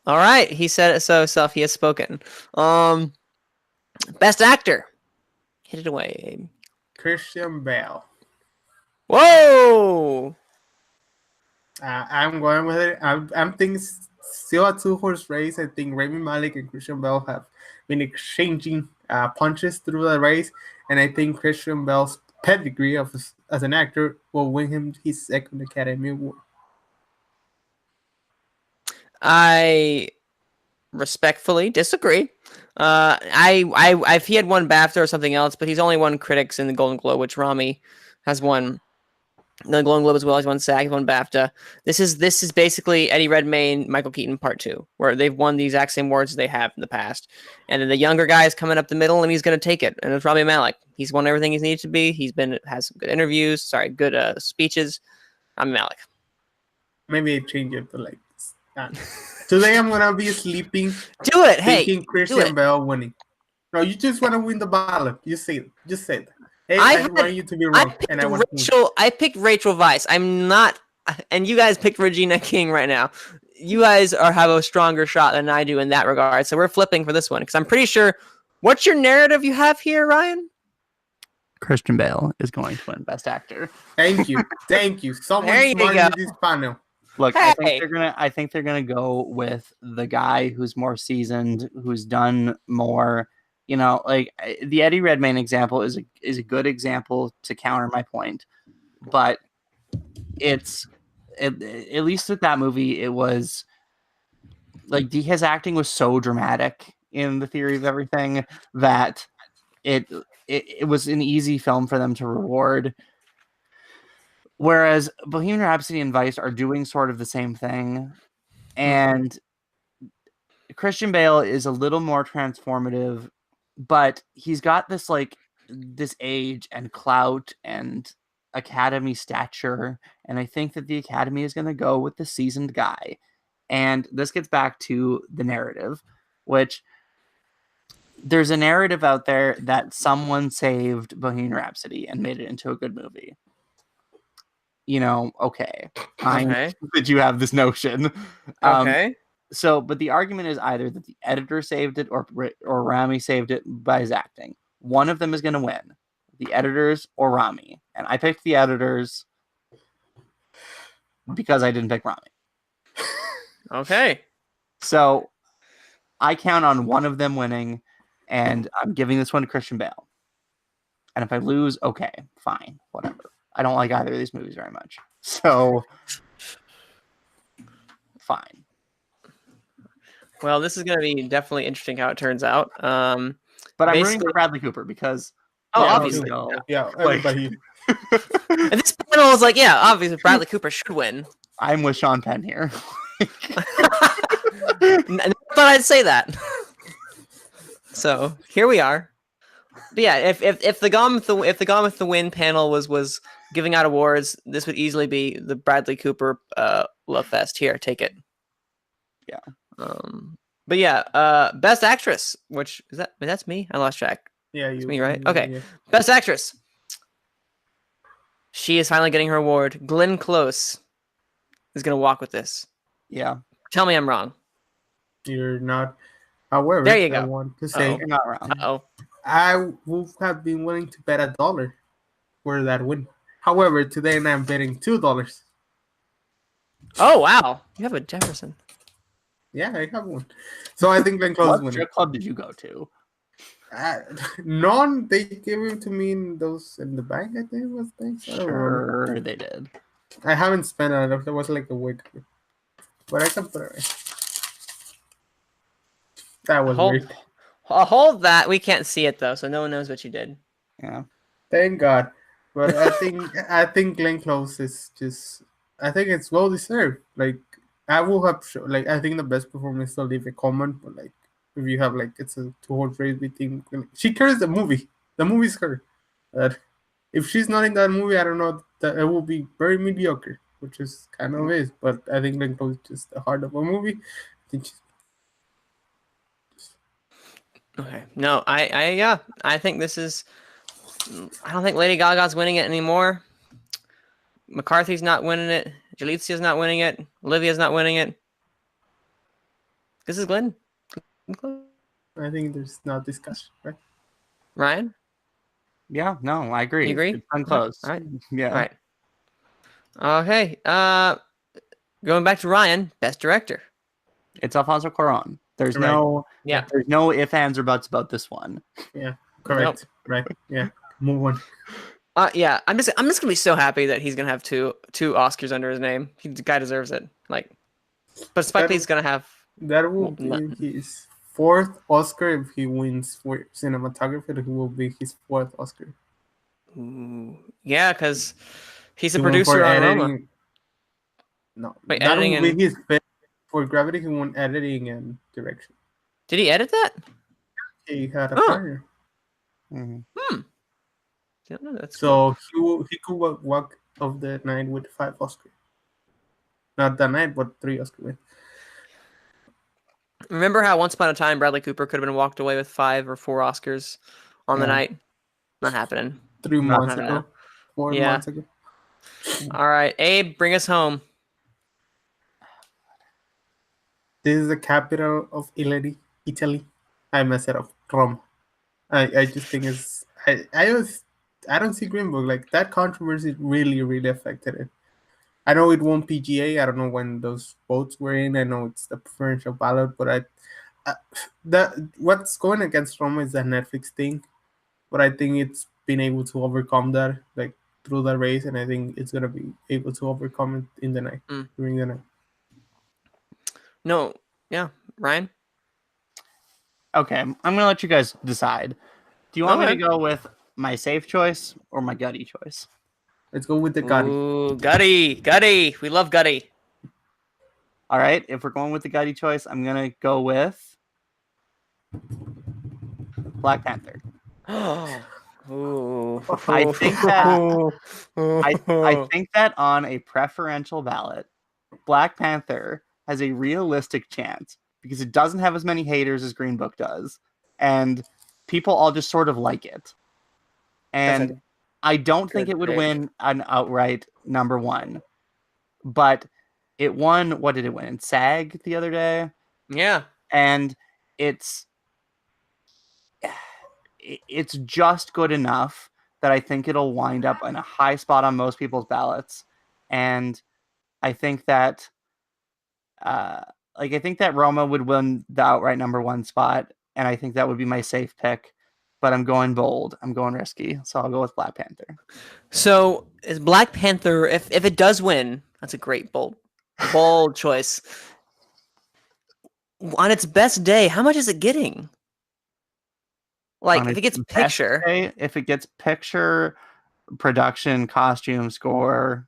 All right, he said it so himself. He has spoken. Best actor. Hit it away. Christian Bale. Whoa! I'm going with it. I'm thinking still a 2-horse race. I think Rami Malek and Christian Bale have been exchanging punches through the race, and I think Christian Bale's pedigree as an actor will win him his second Academy Award. I respectfully disagree. If he had won BAFTA or something else, but he's only won critics in the Golden Globe, which Rami has won the Golden Globe as well. He's won SAG, he's won BAFTA. This is basically Eddie Redmayne, Michael Keaton Part 2, where they've won the exact same awards they have in the past. And then the younger guy is coming up the middle, and he's going to take it. And it's Rami Malek. He's won everything he's needed to be. Has some good interviews. Good speeches. Rami Malek. Maybe I change it, but today I'm gonna be sleeping. Do it. Thinking Christian Bale winning. No, you just want to win the ballot. You say it. Just say it. Hey, I want you to be wrong, I picked Rachel Weisz. I'm not, and you guys picked Regina King right now. You guys have a stronger shot than I do in that regard. So we're flipping for this one, because I'm pretty sure. What's your narrative you have here, Ryan? Christian Bale is going to win Best Actor. Thank you. Someone smart in this panel. Look, I think they're gonna go with the guy who's more seasoned, who's done more. Like the Eddie Redmayne example is a good example to counter my point, but at least with that movie, it was like his acting was so dramatic in The Theory of Everything that it was an easy film for them to reward. Whereas Bohemian Rhapsody and Vice are doing sort of the same thing, and Christian Bale is a little more transformative. But he's got this age and clout and Academy stature, and I think that the Academy is going to go with the seasoned guy. And this gets back to the narrative, which there's a narrative out there that someone saved Bohemian Rhapsody and made it into a good movie. Okay. That you have this notion. Okay. But the argument is either that the editor saved it or Rami saved it by his acting. One of them is going to win, the editors or Rami. And I picked the editors because I didn't pick Rami. Okay. So I count on one of them winning, and I'm giving this one to Christian Bale. And if I lose, okay, fine, whatever. I don't like either of these movies very much. So, fine. Well, this is going to be definitely interesting how it turns out. But I'm rooting for Bradley Cooper because... obviously. Everybody. And this panel is obviously Bradley Cooper should win. I'm with Sean Penn here. I thought I'd say that. So here we are. But yeah, if the Gone with the Wind panel was giving out awards, this would easily be the Bradley Cooper love fest. Here, take it. Yeah. But yeah, Best Actress, which that's me. I lost track. Yeah, it's me, right? Okay. Yeah. Best Actress. She is finally getting her award. Glenn Close is gonna walk with this. Yeah. Tell me I'm wrong. You're not. However, there you go. I want to say you're not wrong. I would have been willing to bet $1 for that win. However, today I'm betting $2. Oh wow, you have a Jefferson. Yeah, I have one. So I think Glenn Close is What winning. strip club did you go to? None. They gave him to me in the bank. I think it was banks. I don't remember. Sure, they did. I haven't spent on it. That was like a week ago. But I can put it. That was weird. Hold that. We can't see it though, so no one knows what you did. Yeah. Thank God. But I think Glenn Close is just. I think it's well deserved. Like I will have I think the best performance to leave a comment, but like if you have like it's a 2-horse race between she carries the movie. The movie's her. If she's not in that movie, I don't know that it will be very mediocre, which is kind of is. But I think Glenn Close is just the heart of a movie. I think she's Okay. No, I think this is. I don't think Lady Gaga's winning it anymore. McCarthy's not winning it. Jalizia's not winning it. Olivia's not winning it. This is Glenn. I think there's no discussion, right? Ryan? Yeah, no, I agree. You agree? It's unclose. All right. Yeah. All right. Okay. Going back to Ryan, best director. It's Alfonso Cuarón. There's Right. there's no ifs, ands, or buts about this one. Yeah, correct. Nope. Right. Yeah. Move on. Yeah, I'm just gonna be so happy that he's gonna have two Oscars under his name. The guy deserves it. Like, but Spike Lee's gonna have That will be his fourth Oscar if he wins for cinematography. He will be his fourth Oscar. Yeah, because he's a He won producer for on Roma. editing. No, Wait, that will editing be his fifth. For Gravity. He won editing and direction. Did he edit that? He had a Oh. partner. Mm-hmm. Yeah, no, that's So he could walk of the night with 5 Oscars. Not the night, but 3 Oscars. cool. Remember how once upon a time Bradley Cooper could have been walked away with 5 or 4 Oscars on the night? Not happening. 3 Not months happening ago. 4 Yeah. months ago. All right, Abe, bring us home. This is the capital of Italy. I messed it up. Rome. I just think it's I don't see Green Book like that controversy really affected it. I know it won PGA. I don't know when those votes were in. I know it's the preferential ballot, but what's going against Roma is the Netflix thing. But I think it's been able to overcome that like through the race, and I think it's gonna be able to overcome it in the night during the night. No, yeah, Ryan. Okay, I'm gonna let you guys decide. Do you want me to go with my safe choice or my gutty choice? Let's go with the Gotti. Ooh, Gutty. We love Gutty. All right, if we're going with the gutty choice, I'm gonna go with Black Panther. Ooh. I think that I think that on a preferential ballot, Black Panther has a realistic chance because it doesn't have as many haters as Green Book does, and people all just sort of like it. And I don't think it would win an outright number 1, but it won. What did it win? SAG the other day. Yeah, and it's just good enough that I think it'll wind up in a high spot on most people's ballots, and I think that I think that Roma would win the outright number 1 spot, and I think that would be my safe pick. But I'm going bold. I'm going risky, so I'll go with Black Panther. So is Black Panther, if it does win, that's a great bold choice. On its best day, how much is it getting? Like, if it gets picture, if it gets picture, production, costume, score,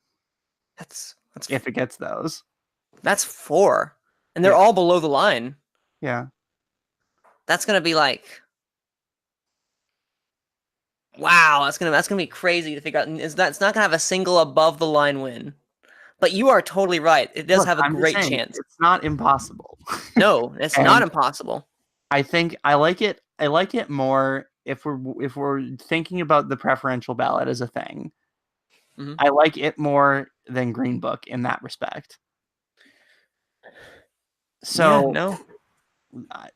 that's if it gets those, that's 4, and they're all below the line. Yeah, that's gonna be like, wow, that's gonna be crazy to figure out. It's not gonna have a single above the line win. But you are totally right. It does have a great chance. It's not impossible. No, it's not impossible. I think I like it. I like it more if we're thinking about the preferential ballot as a thing. Mm-hmm. I like it more than Green Book in that respect. So no,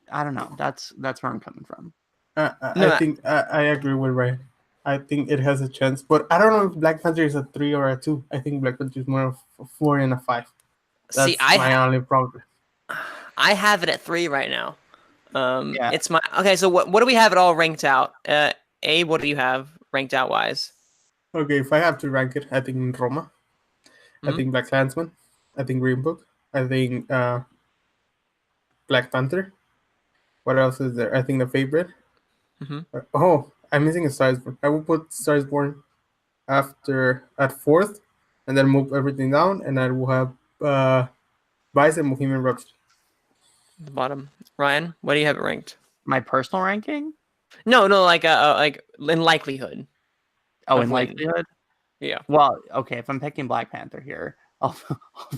I don't know. That's where I'm coming from. I think I agree with Ryan. I think it has a chance, but I don't know if Black Panther is a 3 or a 2. I think Black Panther is more of a 4 and a 5. That's my only problem. I have it at 3 right now. Yeah. It's my okay. So what do we have it all ranked out? Abe, what do you have ranked out wise? Okay, if I have to rank it, I think Roma. I Mhm. think Black Klansman. I think Green Book. I think Black Panther. What else is there? I think The Favorite. Mhm. Oh, I'm missing a Star is Born. I will put Star is Born after at 4th, and then move everything down, and I will have Vice and Bohemian Rhapsody. The bottom. Ryan, what do you have it ranked? My personal ranking? No, like in likelihood. Oh, Of in win. likelihood? Yeah. Well, okay, if I'm picking Black Panther here, I'll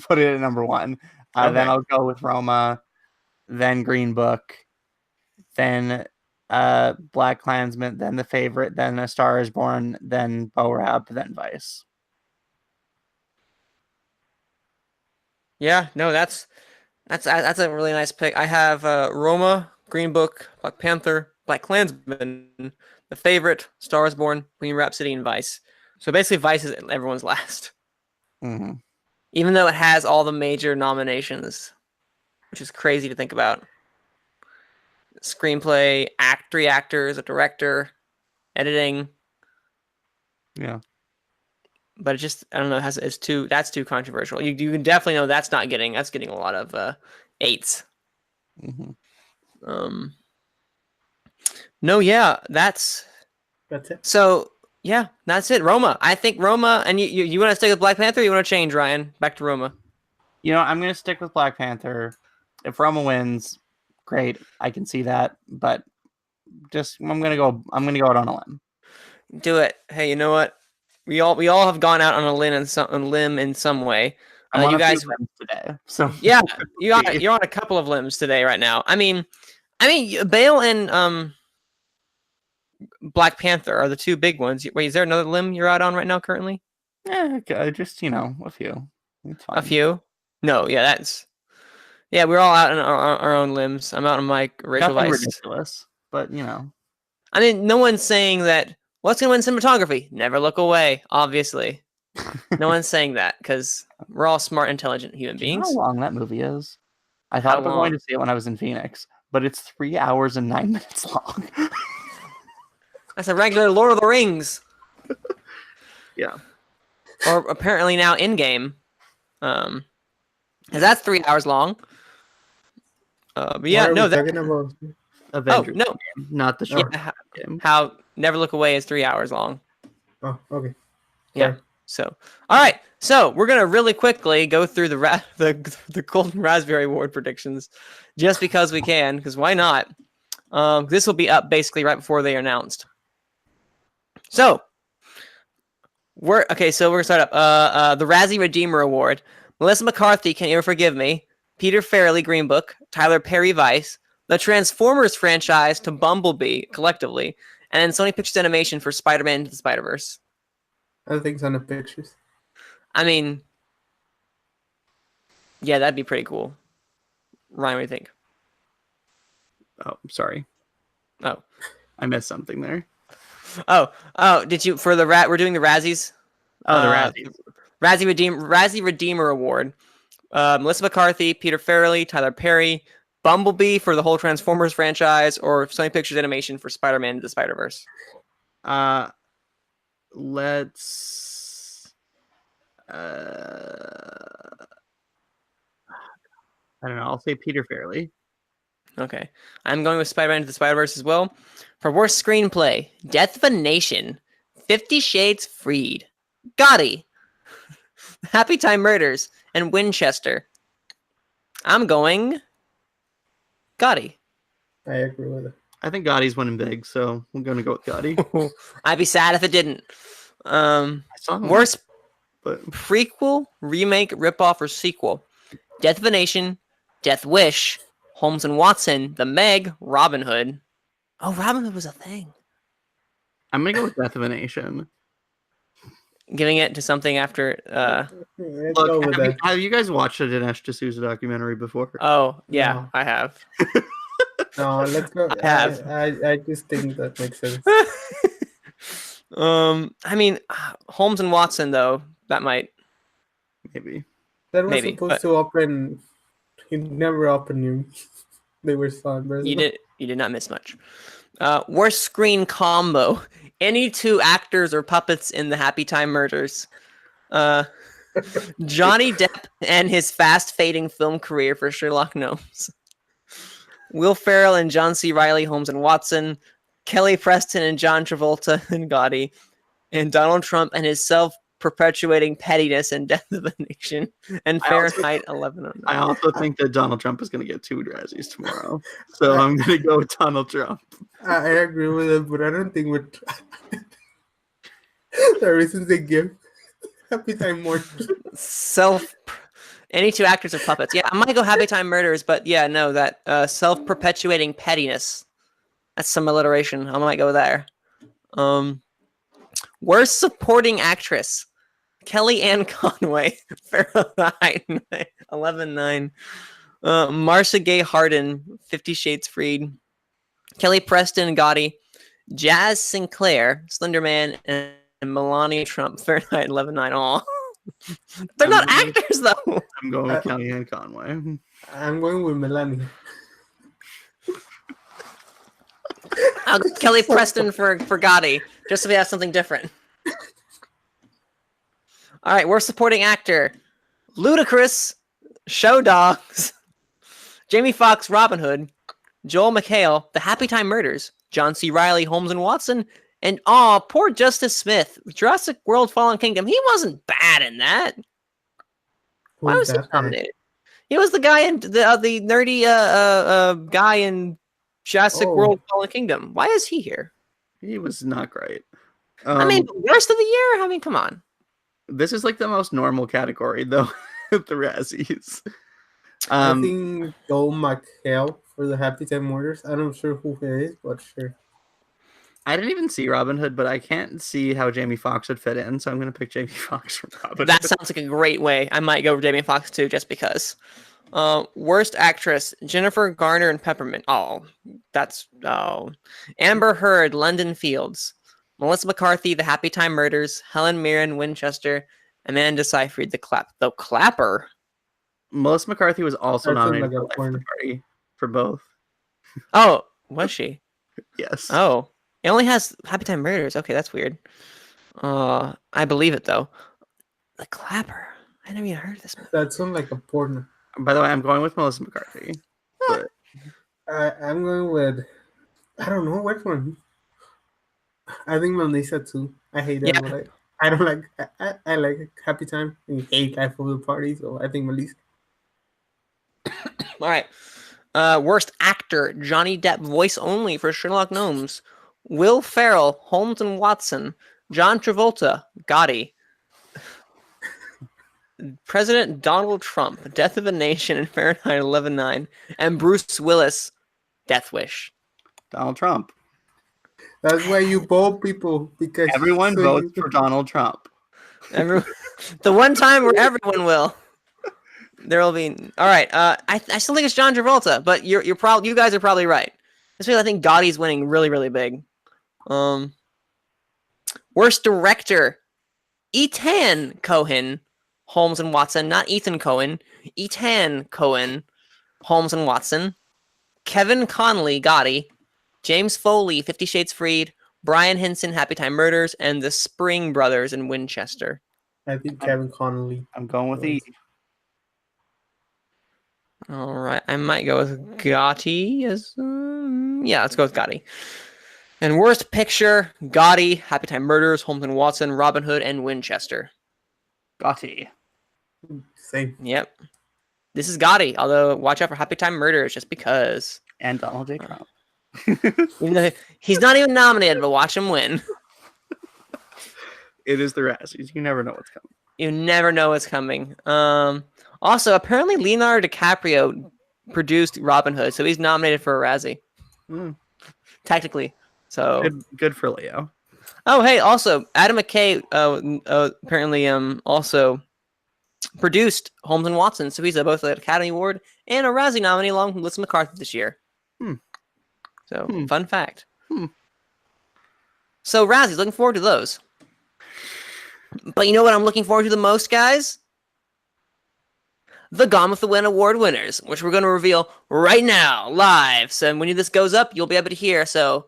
put it at number 1. Okay. Then I'll go with Roma, then Green Book, then Black Klansman, then The Favorite, then A Star is Born, then Bo Rap, then Vice. Yeah. No, that's a really nice pick. I have Roma, Green Book, Black Panther, Black Klansman, The Favorite, Star is Born, Bohemian Rhapsody, and Vice. So basically, Vice is everyone's last, Mm-hmm. even though it has all the major nominations, which is crazy to think about. Screenplay, 3 actors, a director, editing. Yeah. But it just I don't know that's too controversial. You can definitely know that's getting a lot of 8s. Mm-hmm. No, yeah, that's it. so yeah, that's it. Roma. I think Roma, and you want to stick with Black Panther, or you want to change, Ryan, back to Roma? I'm gonna stick with Black Panther. If Roma wins, great. I can see that, but I'm gonna go out on a limb. Do it. Hey, you know what? We all have gone out on a limb in some way. I'm on You a few guys, limbs today, so yeah, you're on a couple of limbs today right now. I mean, Bale and Black Panther are the 2 big ones. Wait, is there another limb you're out on right now currently? yeah, just a few. It's fine. A few? No, yeah, we're all out on our own limbs. I'm out on my Rachel Nothing Weisz. ridiculous, but I mean, no one's saying that. What's gonna win cinematography? Never Look Away, obviously. No one's saying that because we're all smart, intelligent human Do you know beings. how long that movie is? I How thought about going long? to see it when I was in Phoenix, but it's 3 hours and 9 minutes long. That's a regular Lord of the Rings. Yeah. Or apparently now in game. Because that's 3 hours long. But yeah, What are no, we talking about? Avengers no. game, not the short Yeah, game. how Never Look Away is 3 hours long. Oh, okay. Yeah. Sorry. So, all right. So we're gonna really quickly go through the Golden Raspberry Award predictions, just because we can. Because why not? This will be up basically right before they are announced. So we're okay. So we're gonna start up. The Razzie Redeemer Award: Melissa McCarthy, Can You Ever Forgive Me? Peter Farrelly, Green Book; Tyler Perry, Vice; the Transformers franchise to Bumblebee collectively, and then Sony Pictures Animation for Spider-Man Into the Spider-Verse. I think on the pictures. I mean, yeah, that'd be pretty cool. Ryan, what do you think? Oh, sorry. Oh, I missed something there. oh! Did you for the We're doing the Razzies. Oh, the Razzies. Razzie Redeemer Award. Melissa McCarthy, Peter Farrelly, Tyler Perry, Bumblebee for the whole Transformers franchise, or Sony Pictures Animation for Spider-Man Into the Spider-Verse. Let's. I don't know. I'll say Peter Farrelly. Okay. I'm going with Spider-Man Into the Spider-Verse as well. For worst screenplay, Death of a Nation, 50 Shades Freed, Gotti, Happy Time Murders, and Winchester. I'm going Gotti. I agree with it. I think Gotti's winning big, so we're going to go with Gotti. I'd be sad if it didn't. Worst prequel, remake, ripoff, or sequel: Death of a Nation, Death Wish, Holmes and Watson, The Meg, Robin Hood. Oh, Robin Hood was a thing. I'm gonna go with Death of a Nation. Giving it to something after. Look, have you guys watched a Dinesh D'Souza documentary before? Oh yeah, No. I have. No, let's go. I have. I just think that makes sense. I mean, Holmes and Watson though, that might Maybe. That was maybe, supposed but- to open You never opened you. They were so embarrassing. You did not miss much. Worst screen combo. Any two actors or puppets in the Happy Time Murders. Johnny Depp and his fast fading film career for Sherlock Gnomes. Will Ferrell and John C. Reilly, Holmes and Watson. Kelly Preston and John Travolta and Gotti. And Donald Trump and his self-perpetuating pettiness and Death of a Nation. And Fahrenheit 1109. I also think that Donald Trump is going to get 2 Razzies tomorrow. So I'm going to go with Donald Trump. I agree with it, but I don't think with the reasons they give Happy Time more. Any two actors or puppets. Yeah, I might go Happy Time Murders, but yeah, no, that self-perpetuating pettiness. That's some alliteration. I might go there. Worst supporting actress. Kellyanne Conway. Fahrenheit 11.9. Marcia Gay Harden. 50 Shades Freed. Kelly Preston Gotti. Jazz Sinclair. Slender Man. And Melania Trump. Fahrenheit 11.9. Aw. They're not actors, though. I'm going with Kellyanne Conway. I'm going with Melania. I'll go Kelly Preston for Gotti, just so we have something different. All right, worst supporting actor. Ludacris, Show Dogs, Jamie Foxx, Robin Hood, Joel McHale, The Happy Time Murders, John C. Reilly, Holmes and Watson, and poor Justice Smith, Jurassic World Fallen Kingdom. He wasn't bad in that. Why was he nominated? He was the guy in the nerdy guy in Jurassic World Fallen Kingdom. Why is he here? He was not great. I mean, worst of the year? I mean, come on. This is like the most normal category, though, the Razzies. I think Joel McHale for the Happy Time Murders. I'm not sure who he is, but sure. I didn't even see Robin Hood, but I can't see how Jamie Foxx would fit in, so I'm going to pick Jamie Foxx from Robin Hood. That sounds like a great way. I might go with Jamie Foxx, too, just because. Worst actress, Jennifer Garner and Peppermint. Amber Heard, London Fields. Melissa McCarthy, The Happy Time Murders. Helen Mirren, Winchester. Amanda Seyfried, The Clapper. Melissa McCarthy was also nominated for Life of the Party for both. Oh, was she? Yes. Oh, it only has Happy Time Murders. Okay, that's weird. I believe it, though. The Clapper. I never even heard of this movie. That sounds like a porno. By the way, I'm going with Melissa McCarthy. But I'm going with, I don't know which one. I think Melissa too. I hate that. Yeah. I don't like. I like Happy Time and hate Life of the Party. So I think Melissa. All right. Worst actor, Johnny Depp, voice only for Sherlock Gnomes. Will Ferrell, Holmes and Watson. John Travolta, Gotti. President Donald Trump, Death of a Nation and Fahrenheit 11.9. And Bruce Willis, Death Wish. Donald Trump. That's why you vote, people, because everyone votes for Donald Trump. The one time where everyone will. There will be. All right. I still think it's John Travolta, but you guys are probably right. Especially, I think Gotti's winning really, really big. Worst director, Ethan Cohen, Holmes and Watson, not Ethan Cohen. Ethan Cohen, Holmes and Watson. Kevin Connolly, Gotti. James Foley, 50 Shades Freed. Brian Henson, Happy Time Murders, and the Spring Brothers in Winchester. I think Kevin Connolly. I'm going with E. All right, I might go with Gotti. Yeah, let's go with Gotti. And worst picture, Gotti, Happy Time Murders, Holmes and Watson, Robin Hood, and Winchester. Gotti. Same. Yep. This is Gotti, although watch out for Happy Time Murders just because. And Donald J. Trump. He's not even nominated, but watch him win. It is the Razzies. You never know what's coming. You never know what's coming. Also, apparently Leonardo DiCaprio produced Robin Hood, so he's nominated for a Razzie. Technically. So good for Leo. Oh, hey, also, Adam McKay apparently also produced Holmes and Watson, so he's both an Academy Award and a Razzie nominee along with Melissa McCarthy this year. So, fun fact. So, Razzies, looking forward to those. But you know what I'm looking forward to the most, guys? the Gone with the Wind award winners, which we're going to reveal right now, live. So when this goes up, you'll be able to hear. So,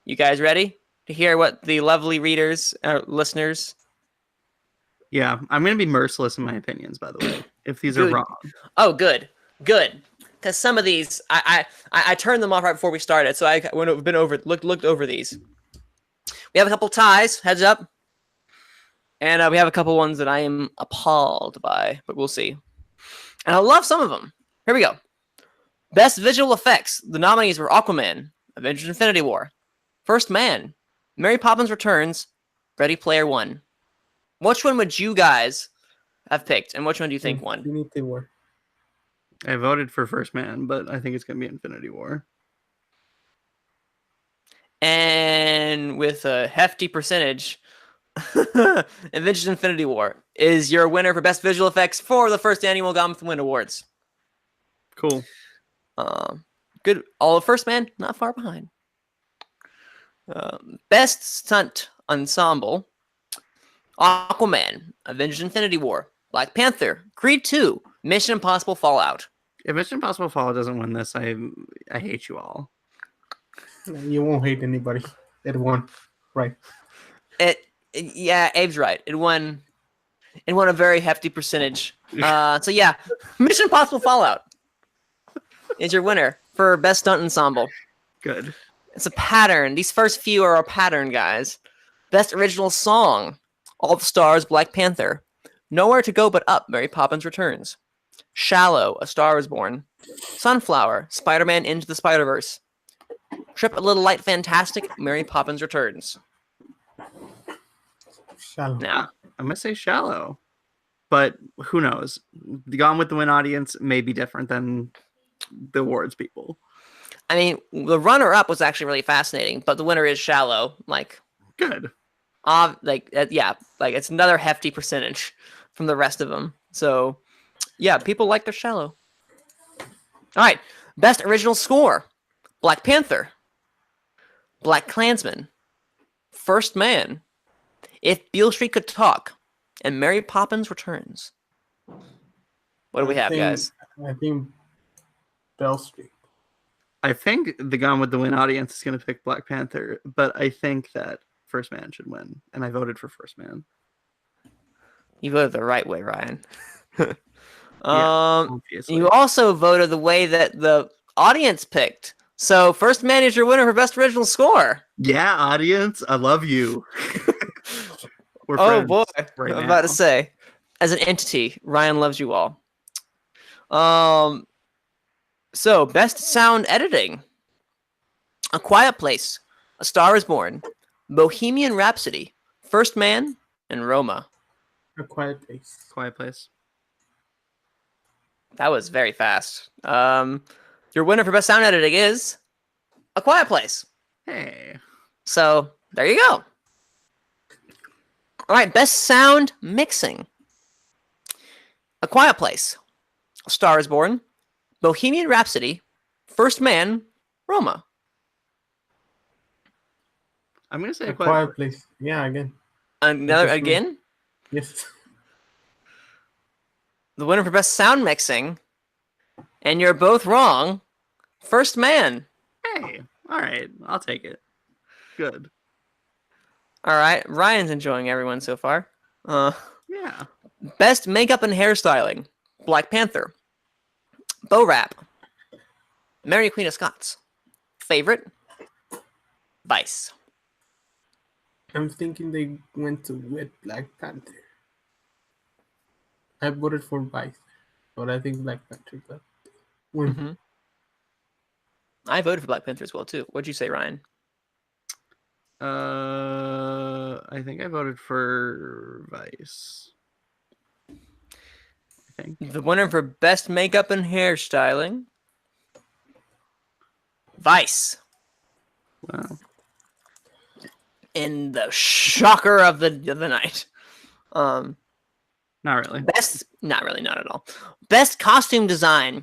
you guys ready to hear what the lovely readers, listeners? Yeah, I'm going to be merciless in my opinions, by the way, if these are Good. wrong. Oh, good. Because some of these, I turned them off right before we started, so I looked over these. We have a couple ties, heads up. And we have a couple ones that I am appalled by, but we'll see. And I love some of them. Here we go. Best Visual Effects. The nominees were Aquaman, Avengers Infinity War, First Man, Mary Poppins Returns, Ready Player One. Which one would you guys have picked, and which one do you think won? Infinity War. I voted for First Man, but I think it's going to be Infinity War. And with a hefty percentage, Avengers Infinity War is your winner for Best Visual Effects for the first annual Gone with the Wind Awards. Cool. Good. All of First Man, not far behind. Best Stunt Ensemble, Aquaman, Avengers Infinity War, Black Panther, Creed 2, Mission Impossible Fallout. If Mission Impossible Fallout doesn't win this, I hate you all. You won't hate anybody. It won. Right. Yeah, Abe's right. It won a very hefty percentage. So yeah, Mission Impossible Fallout is your winner for Best Stunt Ensemble. Good. It's a pattern. These first few are a pattern, guys. Best Original Song, All the Stars, Black Panther. Nowhere to Go But Up, Mary Poppins Returns. Shallow, A Star Is Born. Sunflower, Spider-Man Into the Spider-Verse. Trip a Little Light Fantastic, Mary Poppins Returns. Shallow. Now, I'm going to say Shallow. But who knows? The Gone with the Wind audience may be different than the awards people. I mean, the runner-up was actually really fascinating, but the winner is Shallow. Good. It's another hefty percentage from the rest of them. So, yeah, people like their Shallow. All right, Best Original Score, Black Panther, Black Klansman, First Man, If Beale Street Could Talk, and Mary Poppins Returns. What do we have, guys? I think Beale Street. I think the Gone with the Wind audience is going to pick Black Panther, but I think that First Man should win, and I voted for First Man. You voted the right way, Ryan. Obviously. You also voted the way that the audience picked. So First Man is your winner for Best Original Score. Yeah, audience, I love you. We're Oh boy, right I'm now. about to say, as an entity, Ryan loves you all. So Best Sound Editing, A Quiet Place, A Star Is Born, Bohemian Rhapsody, First Man, and Roma. A Quiet Place. Quiet Place. That was very fast. Your winner for Best Sound Editing is A Quiet Place. Hey. So there you go. All right, Best Sound Mixing, A Quiet Place, A Star Is Born, Bohemian Rhapsody, First Man, Roma. I'm going to say A Quiet Place. Yeah, again. Another First Man. again. Yes. The winner for Best Sound Mixing, and you're both wrong. First Man. Hey. All right. I'll take it. Good. All right, Ryan's enjoying everyone so far. Yeah. Best Makeup and Hairstyling, Black Panther, Bo Rap, Mary Queen of Scots, Favorite, Vice. I'm thinking they went to with Black Panther. I voted for Vice, but I think Black Panther got win. Mm-hmm. I voted for Black Panther as well too. What'd you say, Ryan? I think I voted for Vice. I think. The winner for Best Makeup and Hairstyling, Vice. Wow. In the shocker of the night. Not really. Not really, not at all. Best Costume Design.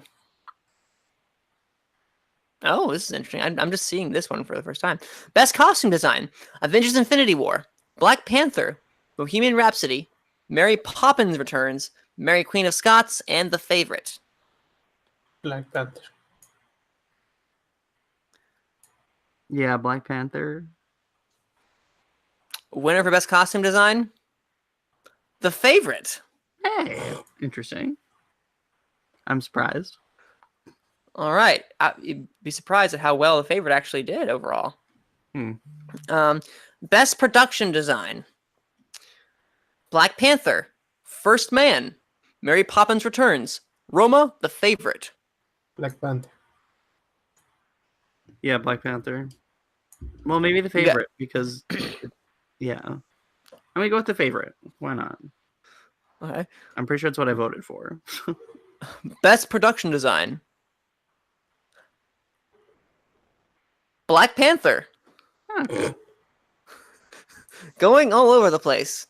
Oh, this is interesting. I'm just seeing this one for the first time. Best Costume Design, Avengers Infinity War, Black Panther, Bohemian Rhapsody, Mary Poppins Returns, Mary Queen of Scots, and The Favorite. Black Panther. Yeah, Black Panther. Winner for Best Costume Design? The Favorite. Hey, interesting. I'm surprised. All right. You'd be surprised at how well The Favorite actually did overall. Best Production Design. Black Panther. First Man. Mary Poppins Returns. Roma, The Favorite. Black Panther. Yeah, Black Panther. Well, maybe The Favorite because, yeah. I'm gonna go with The Favorite. Why not? Okay. I'm pretty sure it's what I voted for. Best Production Design. Black Panther. Huh. Going all over the place.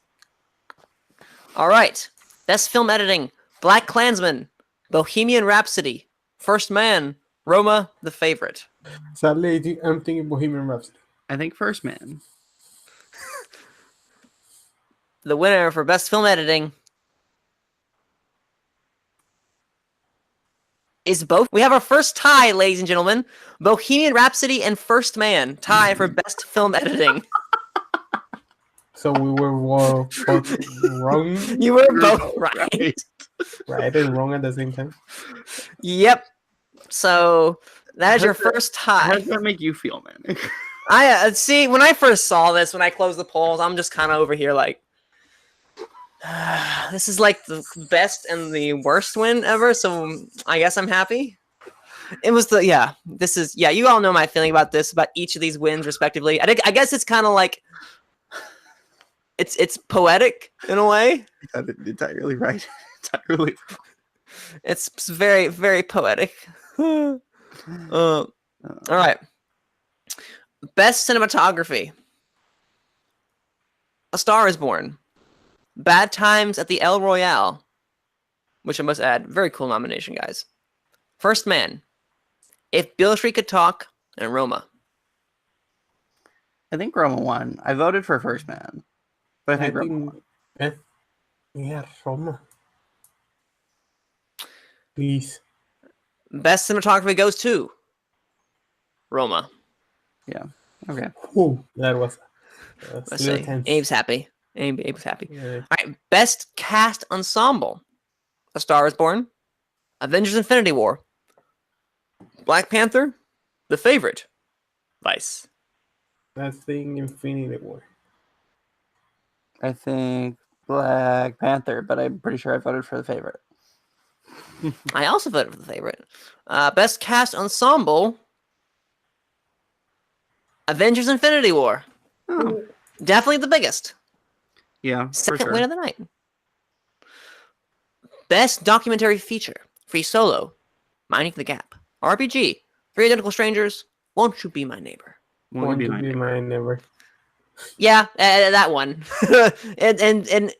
All right. Best Film Editing. Black Klansman. Bohemian Rhapsody. First Man. Roma, The Favorite. Sadly, I'm thinking Bohemian Rhapsody. I think First Man. The winner for Best Film Editing is both. We have our first tie, ladies and gentlemen. Bohemian Rhapsody and First Man tie for Best Film Editing. So we were both wrong. You were both right. Right and wrong at the same time. Yep. So that is your first How tie. does that make you feel, man? I see. When I first saw this, when I closed the polls, I'm just kind of over here like, this is like the best and the worst win ever. So I guess I'm happy. It was you all know my feeling about this, about each of these wins respectively. I guess it's kind of like, it's poetic in a way. Entirely right. Entirely. It's very, very poetic. All right. Best cinematography. A Star is Born. Bad Times at the El Royale, which I must add, very cool nomination, guys. First Man. If Beale Street Could Talk, and Roma. I think Roma won. I voted for First Man, but I think Roma won. Yeah, Roma. Please. Best cinematography goes to Roma. Yeah. Okay. Ooh, that was Let's see. Abe's happy. Abe's happy. Yeah. All right. Best cast ensemble. A Star is Born. Avengers Infinity War. Black Panther. The Favorite. Vice. That's thing Infinity War. I think Black Panther, but I'm pretty sure I voted for The Favorite. I also voted for The Favorite. Best cast ensemble. Avengers Infinity War. Oh. Definitely the biggest. Yeah, for Second sure. win of the night. Best documentary feature. Free Solo. Minding the Gap. RPG. Three Identical Strangers. Won't You Be My Neighbor. Want to be my neighbor. Yeah, that one. and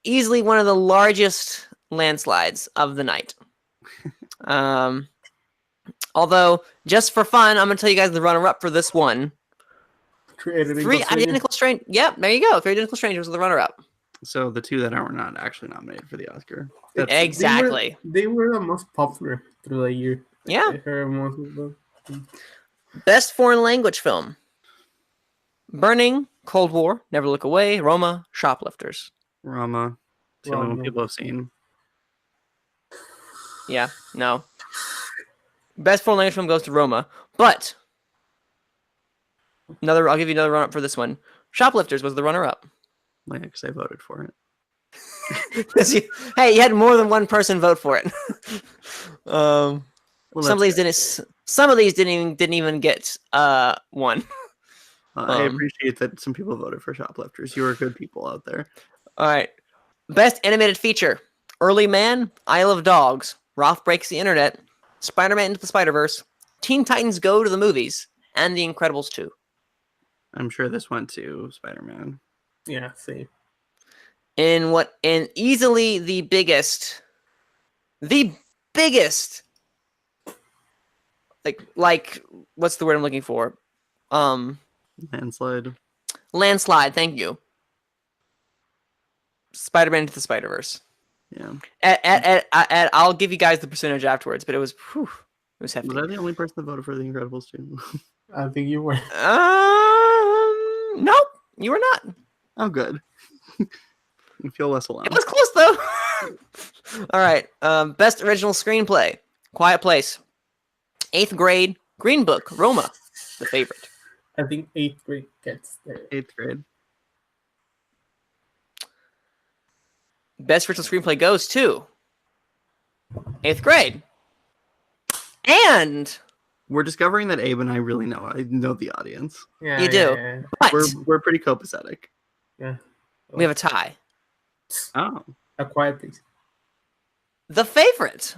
easily one of the largest landslides of the night. Although, just for fun, I'm going to tell you guys the runner-up for this one. Three Identical Strangers. Yep, there you go. Three Identical Strangers was the runner-up. So the two that are not actually nominated for the Oscar. Exactly. They were the most popular through the year. Yeah. I heard most of them. Best foreign language film. Burning, Cold War, Never Look Away, Roma, Shoplifters. Roma. It's the only one people have seen. Yeah, no. Best foreign language film goes to Roma. But I'll give you another run-up for this one. Shoplifters was the runner-up. Yeah, because I voted for it. Hey, you had more than one person vote for it. Well, some of these didn't even get one. I appreciate that some people voted for Shoplifters. You are good people out there. All right. Best animated feature. Early Man, Isle of Dogs, Roth Breaks the Internet, Spider-Man Into the Spider-Verse, Teen Titans Go to the Movies, and The Incredibles 2. I'm sure this went to Spider-Man. Yeah, same. In easily the biggest, like what's the word I'm looking for? Landslide. Landslide, thank you. Spider-Man Into the Spider-Verse. Yeah. I'll give you guys the percentage afterwards, but it was hefty. Was I the only person that voted for The Incredibles 2? I think you were. Nope, you were not. Oh, good. You feel less alone. It was close though. All right. Best original screenplay: Quiet Place, 8th Grade, Green Book, Roma, The Favorite. I think 8th grade gets there. 8th grade. Best original screenplay goes to 8th Grade. And We're discovering that Abe and I really know. I know the audience. Yeah, you do. Yeah. But We're pretty copacetic. Yeah. we have a tie. Oh. A Quiet Place. The Favorite.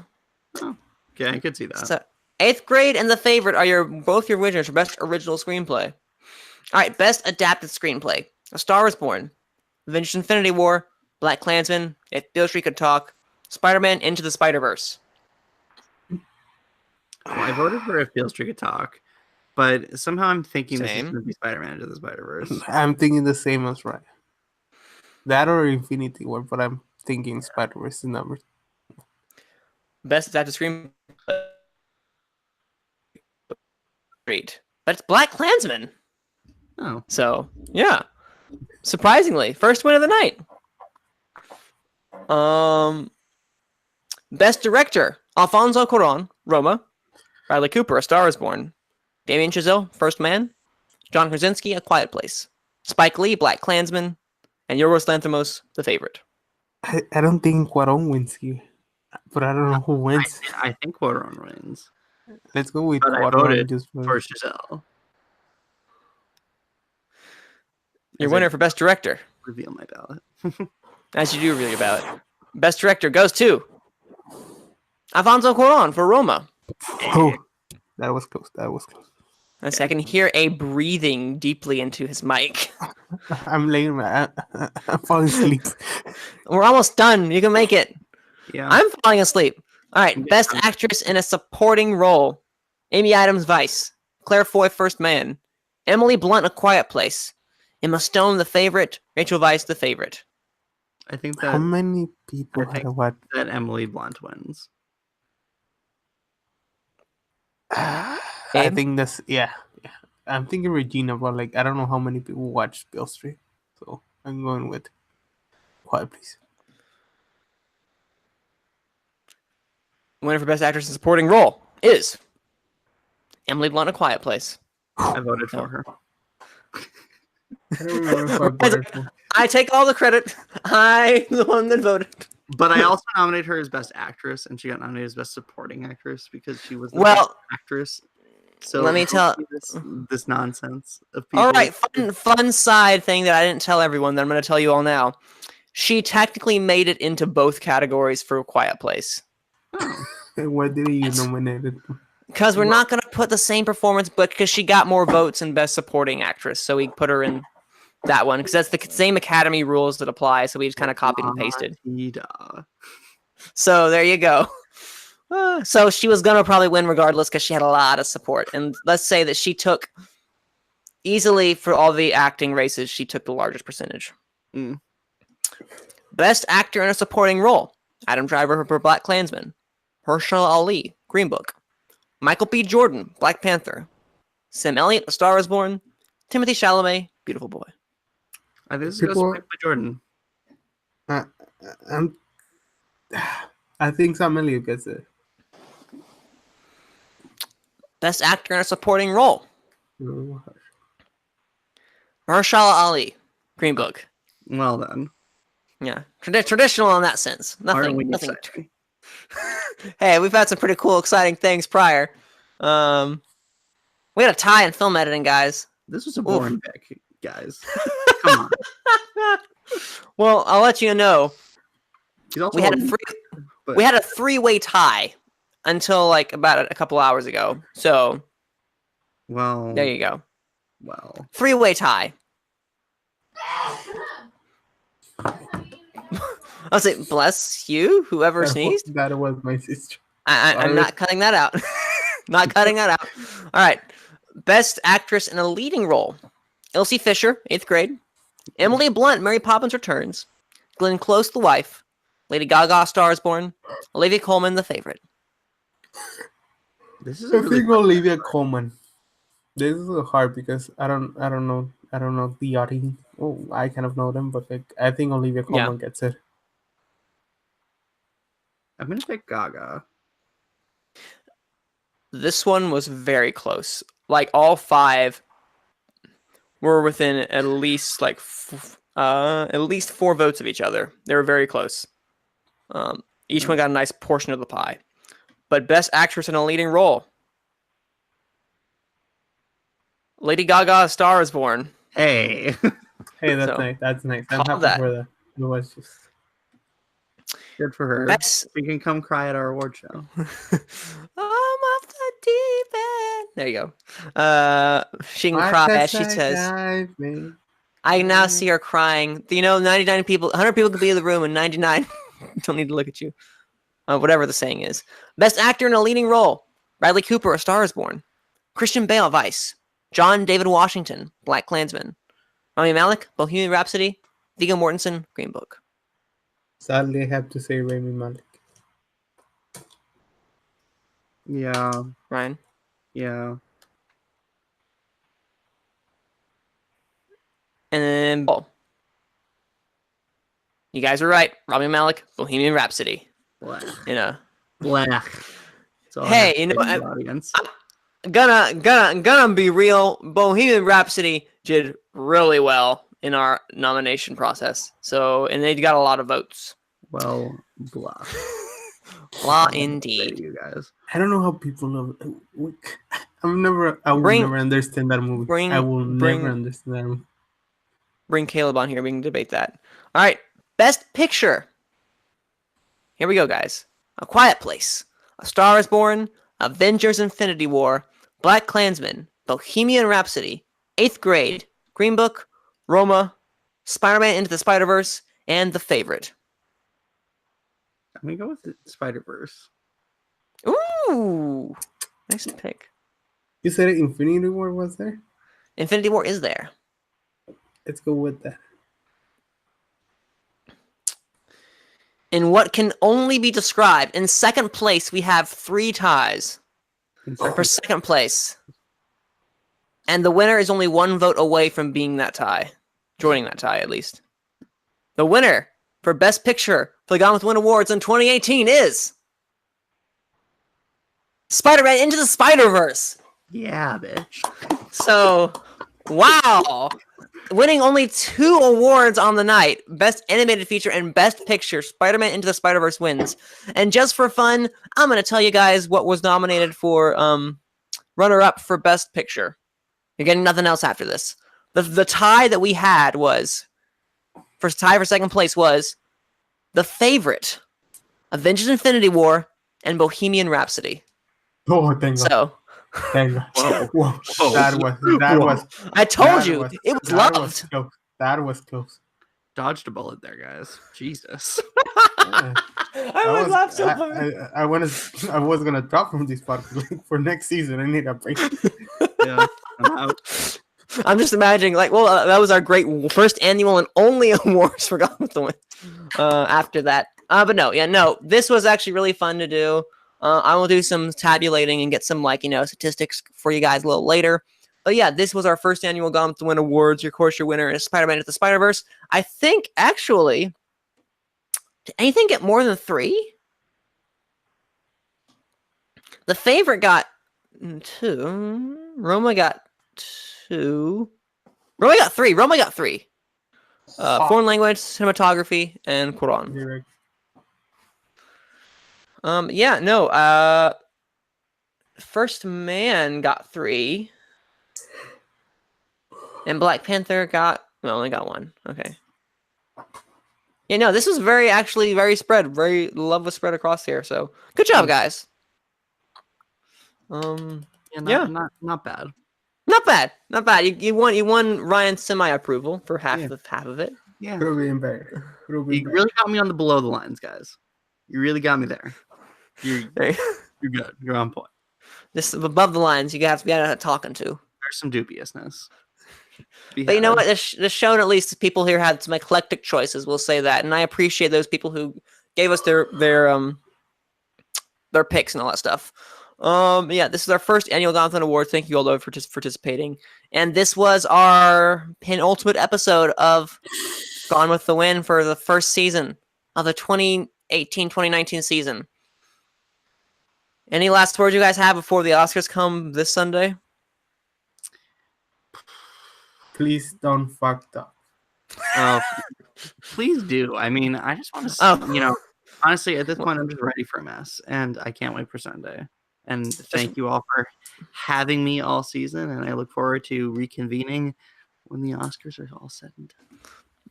Okay, I could see that. So 8th Grade and The Favorite are both your winners for best original screenplay. All right, best adapted screenplay: A Star Is Born, Avengers: Infinity War, Black Klansman, If Beale Street Could Talk, Spider-Man: Into the Spider-Verse. I voted for If Beale Street Could Talk, but somehow I'm thinking this is Same. going to be Spider-Man Into the Spider-Verse. I'm thinking the same as Ryan. That or Infinity War, but I'm thinking Spider-Verse is number. Best adapted screenplay. Great. But it's Black Klansman. Oh. So, yeah. Surprisingly, first win of the night. Best Director: Alfonso Cuarón, Roma, Bradley Cooper, A Star Is Born, Damien Chazelle, First Man, John Krasinski, A Quiet Place, Spike Lee, Black Klansman, and Yorgos Lanthimos, The Favorite. I don't think Cuarón wins here, but I don't know who wins. I think Cuarón wins. Let's go with But I Cuarón. voted Just for Giselle. Your As winner I for Best Director, reveal my ballot. as you do reveal your ballot. Best Director goes to Alfonso Cuarón for Roma. Oh, that was close. That was close. I can hear a breathing deeply into his mic. I'm laying. I'm falling asleep. We're almost done. You can make it. Yeah. I'm falling asleep. All right. Best Actress in a Supporting Role: Amy Adams, Vice; Claire Foy, First Man; Emily Blunt, A Quiet Place; Emma Stone, The Favorite; Rachel Weisz, The Favorite. I think How that, many people had what? that Emily Blunt wins. I Abe? think that's yeah. I'm thinking Regina, but like I don't know how many people watch Beale Street, so I'm going with Quiet Place. Winner for Best Actress in a Supporting Role is Emily Blunt, A Quiet Place. I voted for her. I don't remember if I voted for. I take all the credit. I'm the one that voted. But I also nominated her as Best Actress, and she got nominated as Best Supporting Actress because she was the Well, best actress. So let me tell this nonsense of people. All right, fun side thing that I didn't tell everyone that I'm going to tell you all now. She technically made it into both categories for A Quiet Place. Why did you nominate it? Because we're not going to put the same performance, but because she got more votes in Best Supporting Actress, so we put her in that one. Because that's the same Academy rules that apply, so we just kind of copied and pasted. So there you go. So she was going to probably win regardless because she had a lot of support. And let's say that she took, easily for all the acting races, she took the largest percentage. Mm. Best Actor in a Supporting Role: Adam Driver for Black Klansman, Mahershala Ali, Green Book, Michael B. Jordan, Black Panther, Sam Elliott, A Star Is Born, Timothée Chalamet, Beautiful Boy. I think this goes to Michael B. Jordan. I think Sam Elliott gets it. Best Actor in a Supporting Role: Mahershala Ali, Green Book. Well then. Yeah, traditional in that sense. Aren't we Nothing. exciting? Hey, we've had some pretty cool, exciting things prior. We had a tie in film editing, guys. This was a boring pick, guys. Come on. Well, I'll let you know. We had a three-way tie until like about a couple hours ago. So, well, there you go. Well, three-way tie. I'll say, bless you, whoever sneezed. That was my sister. I'm not cutting that out. Not cutting that out. All right. Best Actress in a Leading Role: Elsie Fisher, 8th Grade; Emily Blunt, Mary Poppins Returns; Glenn Close, The Wife; Lady Gaga, Star is Born, Olivia Colman, The Favorite. This is I a really think Olivia Colman. This is hard because I don't know the audience. Oh, I kind of know them, but like I think Olivia Colman gets it. I'm gonna pick Gaga. This one was very close. Like all 5 were within at least at least 4 votes of each other. They were very close. Each one got a nice portion of the pie. But Best Actress in a Leading Role. Lady Gaga, Star is Born. Hey. Hey, that's So, nice. That's nice. I'm call happy that. for that. It was just Good for her. Best... She can come cry at our award show. I'm off the deep end. There you go. She can cry as she says, I now see her crying. 99 people, 100 people could be in the room and 99 don't need to look at you. Whatever the saying is. Best Actor in a Leading Role. Bradley Cooper, A Star is Born. Christian Bale, Vice. John David Washington, Black Klansman. Rami Malek, Bohemian Rhapsody. Viggo Mortensen, Green Book. Sadly, I have to say Rami Malek. Yeah. Ryan? Yeah. And then, you guys were right. Rami Malek, Bohemian Rhapsody. Black. Black. So Hey, audience. Gonna be real. Bohemian Rhapsody did really well in our nomination process. And they got a lot of votes. Well, blah. Blah indeed. You guys. I don't know how people love it. I will never understand that movie. I will never understand that movie. Bring Caleb on here. We can debate that. All right. Best Picture. Here we go, guys. A Quiet Place. A Star is Born. Avengers Infinity War. Black Klansman. Bohemian Rhapsody. 8th Grade. Green Book. Roma. Spider-Man Into the Spider-Verse. And The Favorite. I'm going to go with the Spider-Verse. Ooh. Nice pick. You said Infinity War was there? Infinity War is there. Let's go with that. In what can only be described, in second place, we have 3 ties for second place. And the winner is only 1 vote away from being that tie. Joining that tie, at least. The winner for Best Picture for the Gone with the Wind Awards in 2018 is... Spider-Man Into the Spider-Verse. Yeah, bitch. So, wow. Winning only 2 awards on the night. Best Animated Feature and Best Picture. Spider-Man Into the Spider-Verse wins. And just for fun, I'm going to tell you guys what was nominated for runner-up for Best Picture. You're getting nothing else after this. The tie that we had was... First tie for second place was The Favorite, Avengers Infinity War, and Bohemian Rhapsody. Oh, thank God. So... Thank God. Whoa. That was. I told you it was loved. That was close. Dodged a bullet there, guys. Jesus. Yeah. I would laugh so hard. I was gonna drop from this podcast for next season. I need a break. Yeah, I'm out. I'm just imagining, that was our great first annual and only awards for Gone with the Wind. After that, but no, this was actually really fun to do. I will do some tabulating and get some statistics for you guys a little later. But yeah, this was our first annual Gone with the Wind Awards. Of course, your winner is Spider-Man Into the Spider-Verse. I think actually, did anything get more than 3? The Favorite got 2. Roma got 2. Roma got 3. Foreign language, cinematography, and Quran. First Man got 3. And Black Panther only got 1. Okay. Yeah, no, this was very spread. Very love was spread across here. So good job, guys. Not bad. Not bad. You won Ryan's semi-approval for half of it. Yeah. Could have been better. You really got me on the below the lines, guys. You really got me there. You're good. You're on point. Just above the lines, you have to be talking to. There's some dubiousness. But you know what? This shown at least people here had some eclectic choices. We'll say that, and I appreciate those people who gave us their picks and all that stuff. Yeah, this is our first annual Jonathan Awards. Thank you all for participating. And this was our penultimate episode of Gone with the Wind for the first season of the 2018-2019 season. Any last words you guys have before the Oscars come this Sunday? Please don't fuck up. Oh, please do. I mean, I just want to, honestly, at this point, I'm just ready for a mess, and I can't wait for Sunday. And thank you all for having me all season, and I look forward to reconvening when the Oscars are all said and done.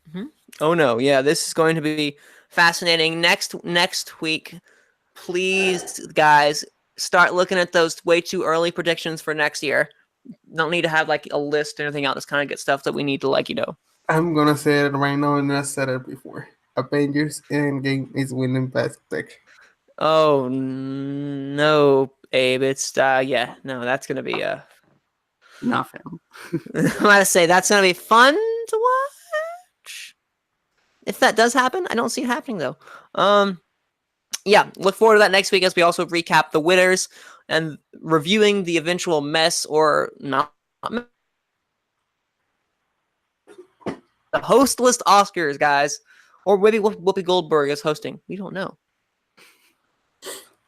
Mm-hmm. Oh no, yeah, this is going to be fascinating. Next week, please, guys, start looking at those way too early predictions for next year. Don't need to have like a list or anything else. This kind of get stuff that we need to I'm gonna say it right now, and I said it before. Avengers Endgame is winning Best Picture. Oh no, Abe! It's that's gonna be not film. I'm gonna say that's gonna be fun to watch. If that does happen, I don't see it happening though. Yeah, look forward to that next week as we also recap the winners and reviewing the eventual mess or not. The hostless Oscars, guys, or maybe Whoopi Goldberg is hosting. We don't know.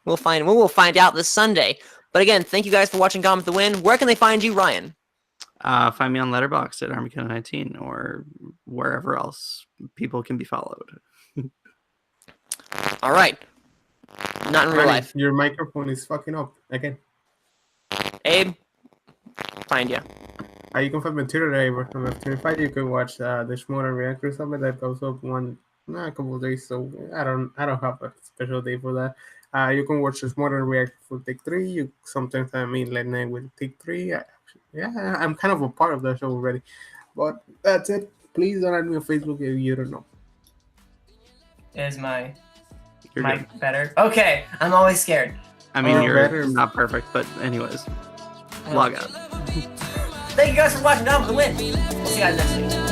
We'll find out this Sunday. But again, thank you guys for watching Gone with the Wind. Where can they find you, Ryan? Find me on Letterboxd at Armycana19 or wherever else people can be followed. All right. Not in real life. Your microphone is fucking up again. Abe, find you. You can find me on Twitter at F25. You can watch the Schmoder Reactor Summit that goes up a couple of days. So I don't have a special day for that. You can watch the Schmoder Reactor for Take 3. Sometimes I mean late night with Take 3. I'm kind of a part of that show already. But that's it. Please don't add me on Facebook if you don't know. Is my You're mic good. better? Okay, I'm always scared. I mean, you're better. not perfect, but anyways, log out. Thank you guys for watching Gone with the Wind. We'll see you guys next week.